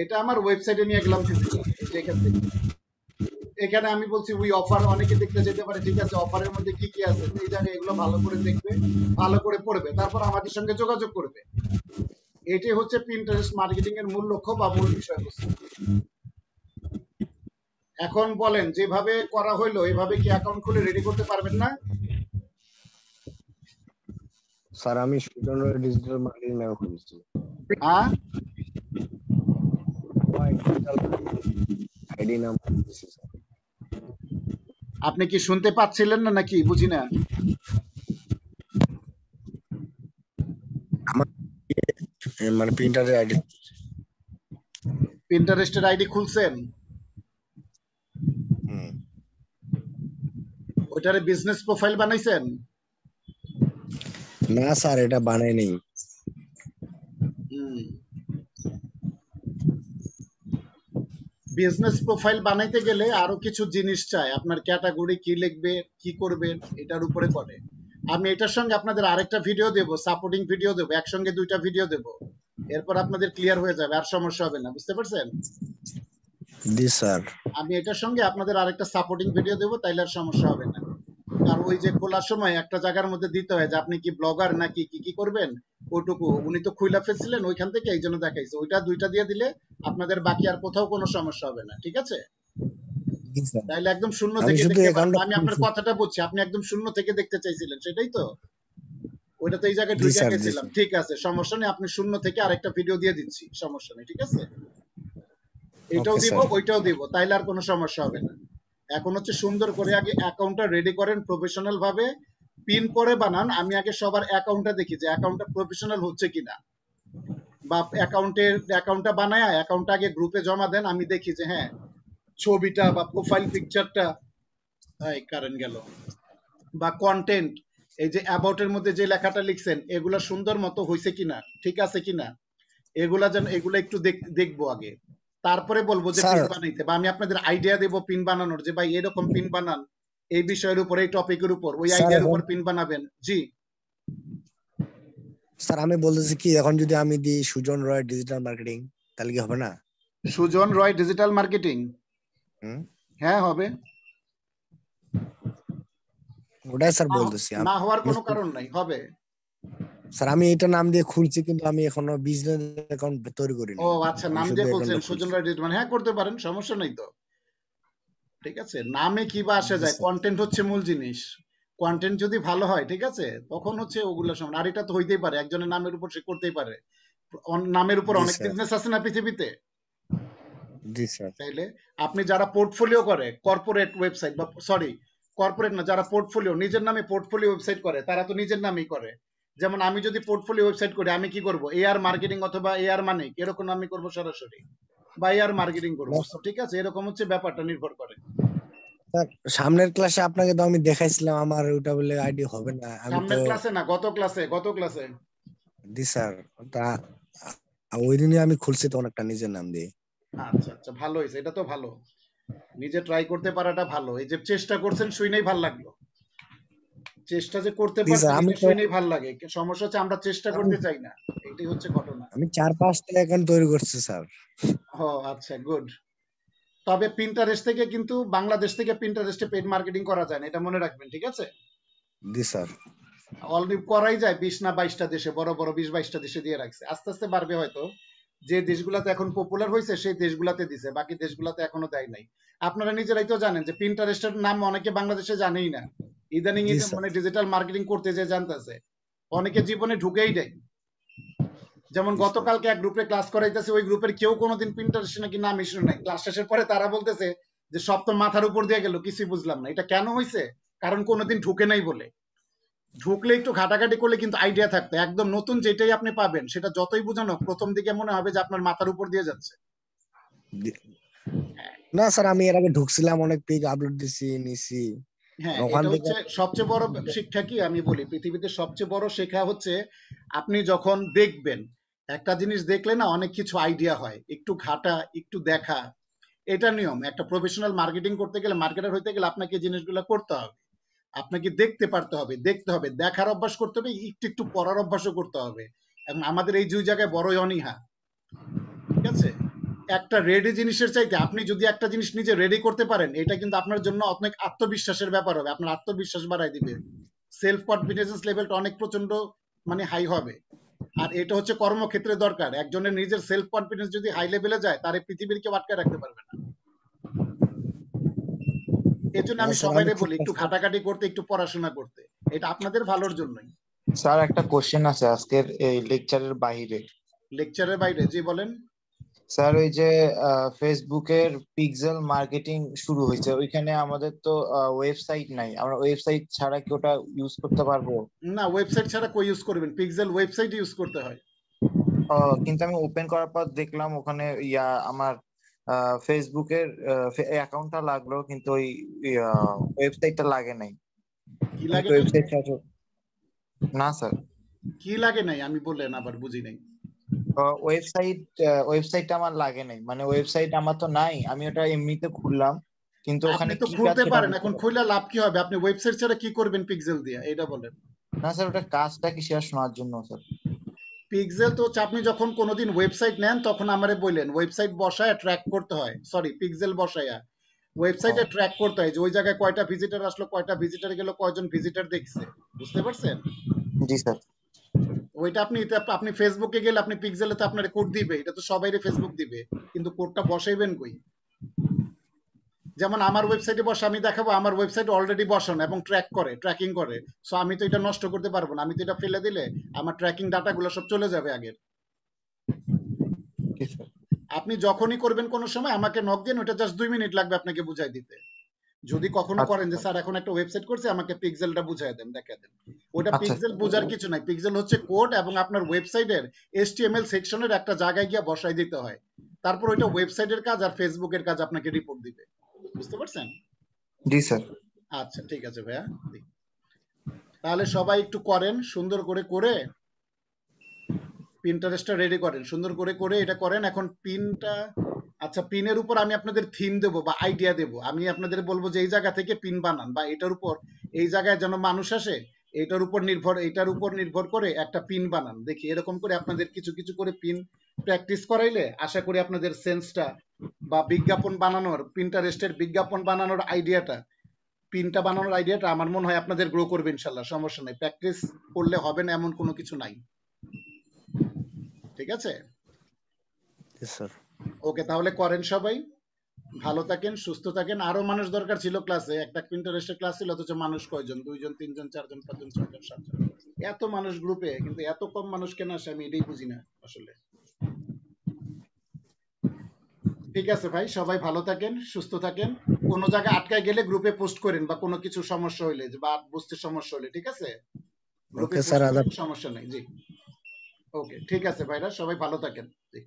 এটা আমার ওয়েবসাইটে নিয়ে গেলাম ফিজিক্যাল। এই যে এখান থেকে এখানে আমি বলছি উই অফার, অনেকে দেখতে যেতে পারে। ঠিক আছে, অফারের মধ্যে কি কি আছে এই জায়গায় এগুলো ভালো করে দেখবে, ভালো করে পড়বে, তারপর আমাদের সঙ্গে যোগাযোগ করবে। এটাই হচ্ছে পিন্টারেস্ট মার্কেটিং এর মূল লক্ষ্য বা মূল বিষয়বস্তু। এখন বলেন যেভাবে করা হইলো এভাবে কি অ্যাকাউন্ট খুলে রেডি করতে পারবেন না? স্যার আমি সুজন ডিজিটাল মার্কেটিং নামে খুলেছি। হ্যাঁ, আইডি নাম খুলেছি স্যার। আপনি কি শুনতে পাচ্ছিলেন না নাকি? বুঝি না। আমার মানে প্রিন্টারের আইডি, পিন্টারেস্টের আইডি খুলছেন? ওইটারে বিজনেস প্রোফাইল বানাইছেন? না স্যার এটা বানাই নেই। বিজনেস প্রোফাইল বানাইতে গেলে আরো কিছু জিনিস চাই। আপনার ক্যাটাগরি কি লিখবে, কি করবেন এটার উপরে করে। আমি এটার সঙ্গে আপনাদের আরেকটা ভিডিও দেব, সাপোর্টিং ভিডিও দেব, একসঙ্গে 2টা ভিডিও দেব। এরপর আপনাদের ক্লিয়ার হয়ে যাবে, আর সমস্যা হবে না। বুঝতে পারছেন? জি স্যার। আমি এটার সঙ্গে আপনাদের আরেকটা সাপোর্টিং ভিডিও দেব, তাইলে আর সমস্যা হবে না। আর ওই যে খোলার সময় একটা জায়গার মধ্যে দিতে হয় যে আপনি কি ব্লগার নাকি কি কি করবেন, ওটুকু উনি তো খুইলা ফেলছিলেন ওইখান থেকে, এই জন্য দেখাইছে। ওইটা 2টা দিয়ে দিলে আপনাদের বাকি আর কোথাও কোনো সমস্যা হবে না। ঠিক আছে? তাইলে একদম শূন্য থেকে দেখতে পারবেন। আমি আপনার কথাটা বুঝছি, আপনি একদম শূন্য থেকে দেখতে চাইছিলেন, সেটাই তো? ওইটা তো এই জায়গায় জি ঢুকে স্যার, জি গেছিলাম, স্যার। ঠিক আছে সমস্যা নেই, আপনি শূন্য থেকে আরেকটা ভিডিও দিয়ে দিচ্ছি, সমস্যা নেই, ঠিক আছে, এটাও ওকে দিব স্যার। ওইটাও দিব, তাইলে আর কোনো সমস্যা হবে না। এখন হচ্ছে সুন্দর করে আগে অ্যাকাউন্টটা রেডি করেন প্রফেশনাল ভাবে, পিন পরে বানান, আমি আগে সবার অ্যাকাউন্টটা দেখি যে অ্যাকাউন্টটা প্রফেশনাল হচ্ছে কিনা, বা অ্যাকাউন্টটা বানায় অ্যাকাউন্টটা আগে গ্রুপে জমা দেন, আমি দেখি যে হ্যাঁ ছবিটা বা প্রোফাইল পিকচারটা, এই কারেন্ট গেল, বা কন্টেন্ট, এই যে অ্যাবাউট এর মধ্যে যে লেখাটা লিখছেন এগুলা সুন্দর মতো হয়েছে কিনা, ঠিক আছে কিনা, এগুলা একটু দেখবো আগে, তারপরে বলবো যে স্যার পিন বানাইতে, বা আমি আপনাদের আইডিয়া দেবো পিন বানানোর, যে ভাই এরকম পিন বানান এই বিষয়ের উপর, এই টপিকের উপর, ওই স্যার আইডিয়ার এখন উপর পিন বানাবেন। জি স্যার আমি বলতেছি কি, এখন যদি আমি দিই সুজন রয় ডিজিটাল মার্কেটিং, তাহলে কি হবে না? সুজন রয় ডিজিটাল মার্কেটিং, হুম, হ্যাঁ হবে, ওটাই স্যার না বলতেছি না হওয়ার কোনো আমি। কারণ নাই, হবে। স্যার আমি এটা নাম দিয়ে খুলছি, কিন্তু আমি এখনো বিজনেস অ্যাকাউন্ট তৈরি করি ও নাই। আচ্ছা, আমি নাম শুধু দিয়ে খুলছেন অ্যাকাউন্টটা সুজন খুলছি। রয় ডিজিটাল, হ্যাঁ করতে পারেন, সমস্যা নাই তো, ঠিক আছে, নামে কি বা আসে জি যায়, স্যার। কন্টেন্ট হচ্ছে মূল জিনিস, কন্টেন্ট যদি ভালো হয় ঠিক আছে, তখন হচ্ছে ওগুলো সময়, আর এটা তো হইতেই পারে একজনের নামের উপর সে করতেই পারে, নামের উপর জি অনেক স্যার। বিজনেস আছে না পৃথিবীতে, জি স্যার। তাইলে আপনি যারা পোর্টফোলিও করে কর্পোরেট ওয়েবসাইট, বা সরি কর্পোরেট না, যারা পোর্টফোলিও নিজের নামে পোর্টফোলিও ওয়েবসাইট করে তারা তো নিজের নামেই করে, যেমন আমি যদি পোর্টফোলিও ওয়েবসাইট করি আমি কি করব, এআর মার্কেটিং অথবা এআর মানিক এরকম আমি করব সরাসরি, বা এআর মার্কেটিং করব, না ঠিক আছে, এরকম হচ্ছে ব্যাপারটা নির্ভর করে। স্যার, সামনের ক্লাসে আপনাকে তো আমি দেখাইছিলাম, আমার ওটা বলে আইডি হবে না, আমি তো। সামনের ক্লাসে না, গত ক্লাসে। জি স্যার। তা ওই দিনই আমি খুলছি তো অনেকটা নিজের নাম দিয়ে। আচ্ছা আচ্ছা, ভালো হয়েছে, এটা তো ভালো, নিজে ট্রাই করতে পারাটা ভালো, এই যে চেষ্টা করছেন শুনেই ভালো লাগলো, চেষ্টা যে করতে জি পারছেন স্যার, আমি এটা তো শুনেই ভালো লাগে, সমস্যা হচ্ছে আমরা চেষ্টা আমি করতে চাই না, এটাই হচ্ছে ঘটনা। আমি 4-5টা অ্যাকাউন্ট তৈরি করছি স্যার। ও আচ্ছা, গুড। তবে পিন্টারেস্ট থেকে কিন্তু, বাংলাদেশ থেকে পিন্টারেস্টে পেড মার্কেটিং করা যায় না, এটা মনে রাখবেন, ঠিক আছে, জি স্যার। অলরেডি করাই যায় 20 না 22টা দেশে, বড় বড় 20-22টা দেশে দিয়ে রাখছে, আস্তে আস্তে বাড়বে হয়তো, যে দেশগুলোতে এখন পপুলার হয়েছে সেই দেশগুলোতে দিছে, বাকি দেশগুলোতে এখনো দেয় নাই। আপনারা নিজেরাই তো জানেন যে পিন্টারেস্টের নাম অনেকে বাংলাদেশে জানেই না, ইদানিং জি স্যার। মানে ডিজিটাল মার্কেটিং করতে যে জানতেছে, অনেকে জীবনে ঢুকেই দেয়, যেমন জি স্যার। গতকালকে এক গ্রুপে ক্লাস করাইতেছে, ওই গ্রুপের কেউ কোনোদিন পিন্টারেস্টে নাকি নাম ইস্যু নাই, ক্লাস শেষের পরে তারা বলতেছে যে সব তো মাথার উপর দিয়ে গেল, কিছুই বুঝলাম না, এটা কেন হয়েছে, কারণ কোনোদিন ঢুকে নাই বলে, ঢুকলে একটু ঘাটাঘাটি করলে কিন্তু আইডিয়া থাকতো, একদম নতুন যেটাই আপনি পাবেন সেটা যতই বোঝানো প্রথম দিকে মনে হবে যে আপনার মাথার উপর দিয়ে যাচ্ছে। জি- না স্যার, আমি এর আগে ঢুকছিলাম, অনেক পেজ আপলোড দিছি নিছি। হ্যাঁ, ওখান এটা থেকে হচ্ছে সবচেয়ে বড় শিক্ষা, কি আমি বলি পৃথিবীতে সবচেয়ে বড় শেখা হচ্ছে আপনি যখন দেখবেন, একটা জিনিস দেখলে না অনেক কিছু আইডিয়া হয়, একটু ঘাটা একটু দেখা, এটা নিয়ম, একটা প্রফেশনাল মার্কেটিং করতে গেলে, মার্কেটার হইতে গেলে আপনাকে এই জিনিসগুলো করতে হবে, আপনাকে দেখতে পারতে হবে, দেখতে হবে, দেখার অভ্যাস করতে হবে, একটু একটু পড়ার অভ্যাসও করতে হবে, এবং আমাদের এই দুই জায়গায় বড়ই অনীহা, ঠিক আছে, একটা রেডি জিনিসের চাইতে আপনি যদি একটা জিনিস নিজে রেডি করতে পারেন, এটা কিন্তু আপনার জন্য অনেক আত্মবিশ্বাসের ব্যাপার হবে, আপনার আত্মবিশ্বাস বাড়ায় দিবে, সেলফ কনফিডেন্স লেভেলটা অনেক প্রচন্ড মানে হাই হবে, আর এটা হচ্ছে কর্মক্ষেত্রে দরকার, একজনের নিজের সেলফ কনফিডেন্স যদি হাই লেভেলে যায় তার পৃথিবীর কেউ আটকে রাখতে পারবে না। এই জন্য না আমি স্যার, আমি সবাইকে খুব বলি একটু কষ্ট। ঘাটাঘাটি করতে, একটু পড়াশোনা করতে, এটা আপনাদের ভালোর জন্যই। স্যার একটা কোশ্চেন আছে আজকের এই লেকচারের বাইরে। লেকচারের বাইরে, জি বলেন। স্যার ওই যে ফেসবুকের পিক্সেল মার্কেটিং শুরু হয়েছে, ওইখানে আমাদের তো ওয়েবসাইট নাই, আমরা ওয়েবসাইট ছাড়া কি ওটা ইউজ করতে পারবো? না, ওয়েবসাইট ছাড়া কই ইউজ করবেন, পিক্সেল ওয়েবসাইট ইউজ করতে হয়। কিন্তু আমি ওপেন করার পর দেখলাম ওখানে আমার ফেসবুকের অ্যাকাউন্টটা লাগলো, কিন্তু ওই ওয়েবসাইটটা লাগে নাই। কি আমি লাগে তো নাই, ওয়েবসাইট ছাড়া না স্যার। কি লাগে নাই আমি বললেন আবার বুঝি নাই। ওয়েবসাইটটা আমার লাগে নাই, মানে ওয়েবসাইট আমার তো নাই, আমি ওটা এমনিতে খুললাম, কিন্তু আপনি ওখানে তো কি কাজ খুলতে সেটা পারেন, বুঝতে এখন পারছি খুলে লাভ কি হবে, আপনি ওয়েবসাইট ছাড়া কি করবেন পিক্সেল দিয়ে, এটা বলেন। না স্যার। ওটা কাজটা কি সেটা শোনার জন্য স্যার। পিক্সেল তো হচ্ছে আপনি যখন কোনোদিন ওয়েবসাইট নেন তখন আমারে বললেন ওয়েবসাইট বসায় ট্র্যাক করতে হয়, সরি পিক্সেল বসায়া ওয়েবসাইটে ট্র্যাক করতে হয় যে ওই জায়গায় কয়টা ভিজিটর আসলো, কয়টা ভিজিটর গেল, কয়জন ভিজিটর দেখছে, বুঝতে পারছেন, জি স্যার। ওইটা আপনি ফেসবুকে গেলে আপনি পিক্সেলে তো আপনার কোড দিবে, এটা তো সবাইরে ফেসবুক দিবে, কিন্তু কোডটা বসাইবেন কই, যেমন আমার ওয়েবসাইটে বসে আমি দেখাবো আমার ওয়েবসাইট অলরেডি বসানো এবং ট্র্যাকিং করে, সো আমি তো এটা নষ্ট করতে পারবো না, আমি তো এটা ফেলে দিলে আমার ট্র্যাকিং ডাটাগুলো সব চলে যাবে আগের। জি স্যার। আপনি যখনই করবেন কোনো সময় আমাকে নক দিন, ওটা জাস্ট 2 মিনিট লাগবে আপনাকে বুঝাই দিতে। যদি কখনো আচ্ছা করেন যে স্যার এখন একটা ওয়েবসাইট করছে আমাকে পিক্সেলটা বুঝাই দেন, দেখাই দেন, ওটা আচ্ছা পিক্সেল বোঝার কিছু নাই, পিক্সেল হচ্ছে কোড এবং আপনার ওয়েবসাইটের HTML সেকশনের একটা জায়গায় গিয়ে বসাই দিতে হয়, তারপর ওইটা ওয়েবসাইটের কাজ আর ফেসবুকের কাজ আপনাকে রিপোর্ট দিবে। বুঝতে পারছেন? জি স্যার। আচ্ছা ঠিক আছে ভাইয়া, তাহলে সবাই একটু করেন সুন্দর করে করে পিন্টারেস্টটা রেডি করেন, সুন্দর করে করে এটা করেন। এখন পিনটা, আচ্ছা পিনের উপর আমি আপনাদের থিম দেব বা আইডিয়া দেব, আমি আপনাদের বলবো যে এই জায়গা থেকে পিন বানান বা এটার উপর এই জায়গায় যেন মানুষ আসে, এটার উপর নির্ভর করে একটা পিন বানান। দেখি এরকম করে আপনাদের কিছু কিছু করে পিন প্র্যাকটিস করাইলে আশা করি আপনাদের সেন্সটা বা বিজ্ঞাপন বানানোর, পিন্টারেস্টের বিজ্ঞাপন বানানোর আইডিয়াটা, পিনটা বানানোর আইডিয়াটা আমার মনে হয় আপনাদের গ্রো করবে ইনশাল্লাহ। সমস্যা নাই, প্র্যাকটিস করলে হবে না এমন কোনো কিছু নাই। ঠিক আছে? স্যার ওকে, তাহলে করেন সবাই, ভালো থাকেন, সুস্থ থাকেন। আরো মানুষ দরকার ছিল ক্লাসে, একটা পিন্টারেস্টের ক্লাস ছিল, অথচ মানুষ কয়জন? 2 জন 3 জন 4 জন 5 জন 6 জন 7 জন, এত মানুষ গ্রুপে, কিন্তু এত কম মানুষ কেন আসে আমি এটাই বুঝি না আসলে। ঠিক আছে ভাই, সবাই ভালো থাকেন, সুস্থ থাকেন। কোনো জায়গায় আটকায় গেলে গ্রুপে পোস্ট করেন বা কোনো কিছু সমস্যা হইলে বা বুঝতে সমস্যা হলে, ঠিক আছে? গ্রুপে ওকে পোস্ট স্যার, করেন, সমস্যা নাই। জি ওকে, ঠিক আছে ভাইরা, সবাই ভালো থাকেন। জি,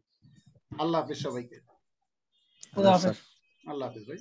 আল্লাহ হাফিজ সবাইকে। আদাব স্যার। আল্লাহ হাফিজ ভাই।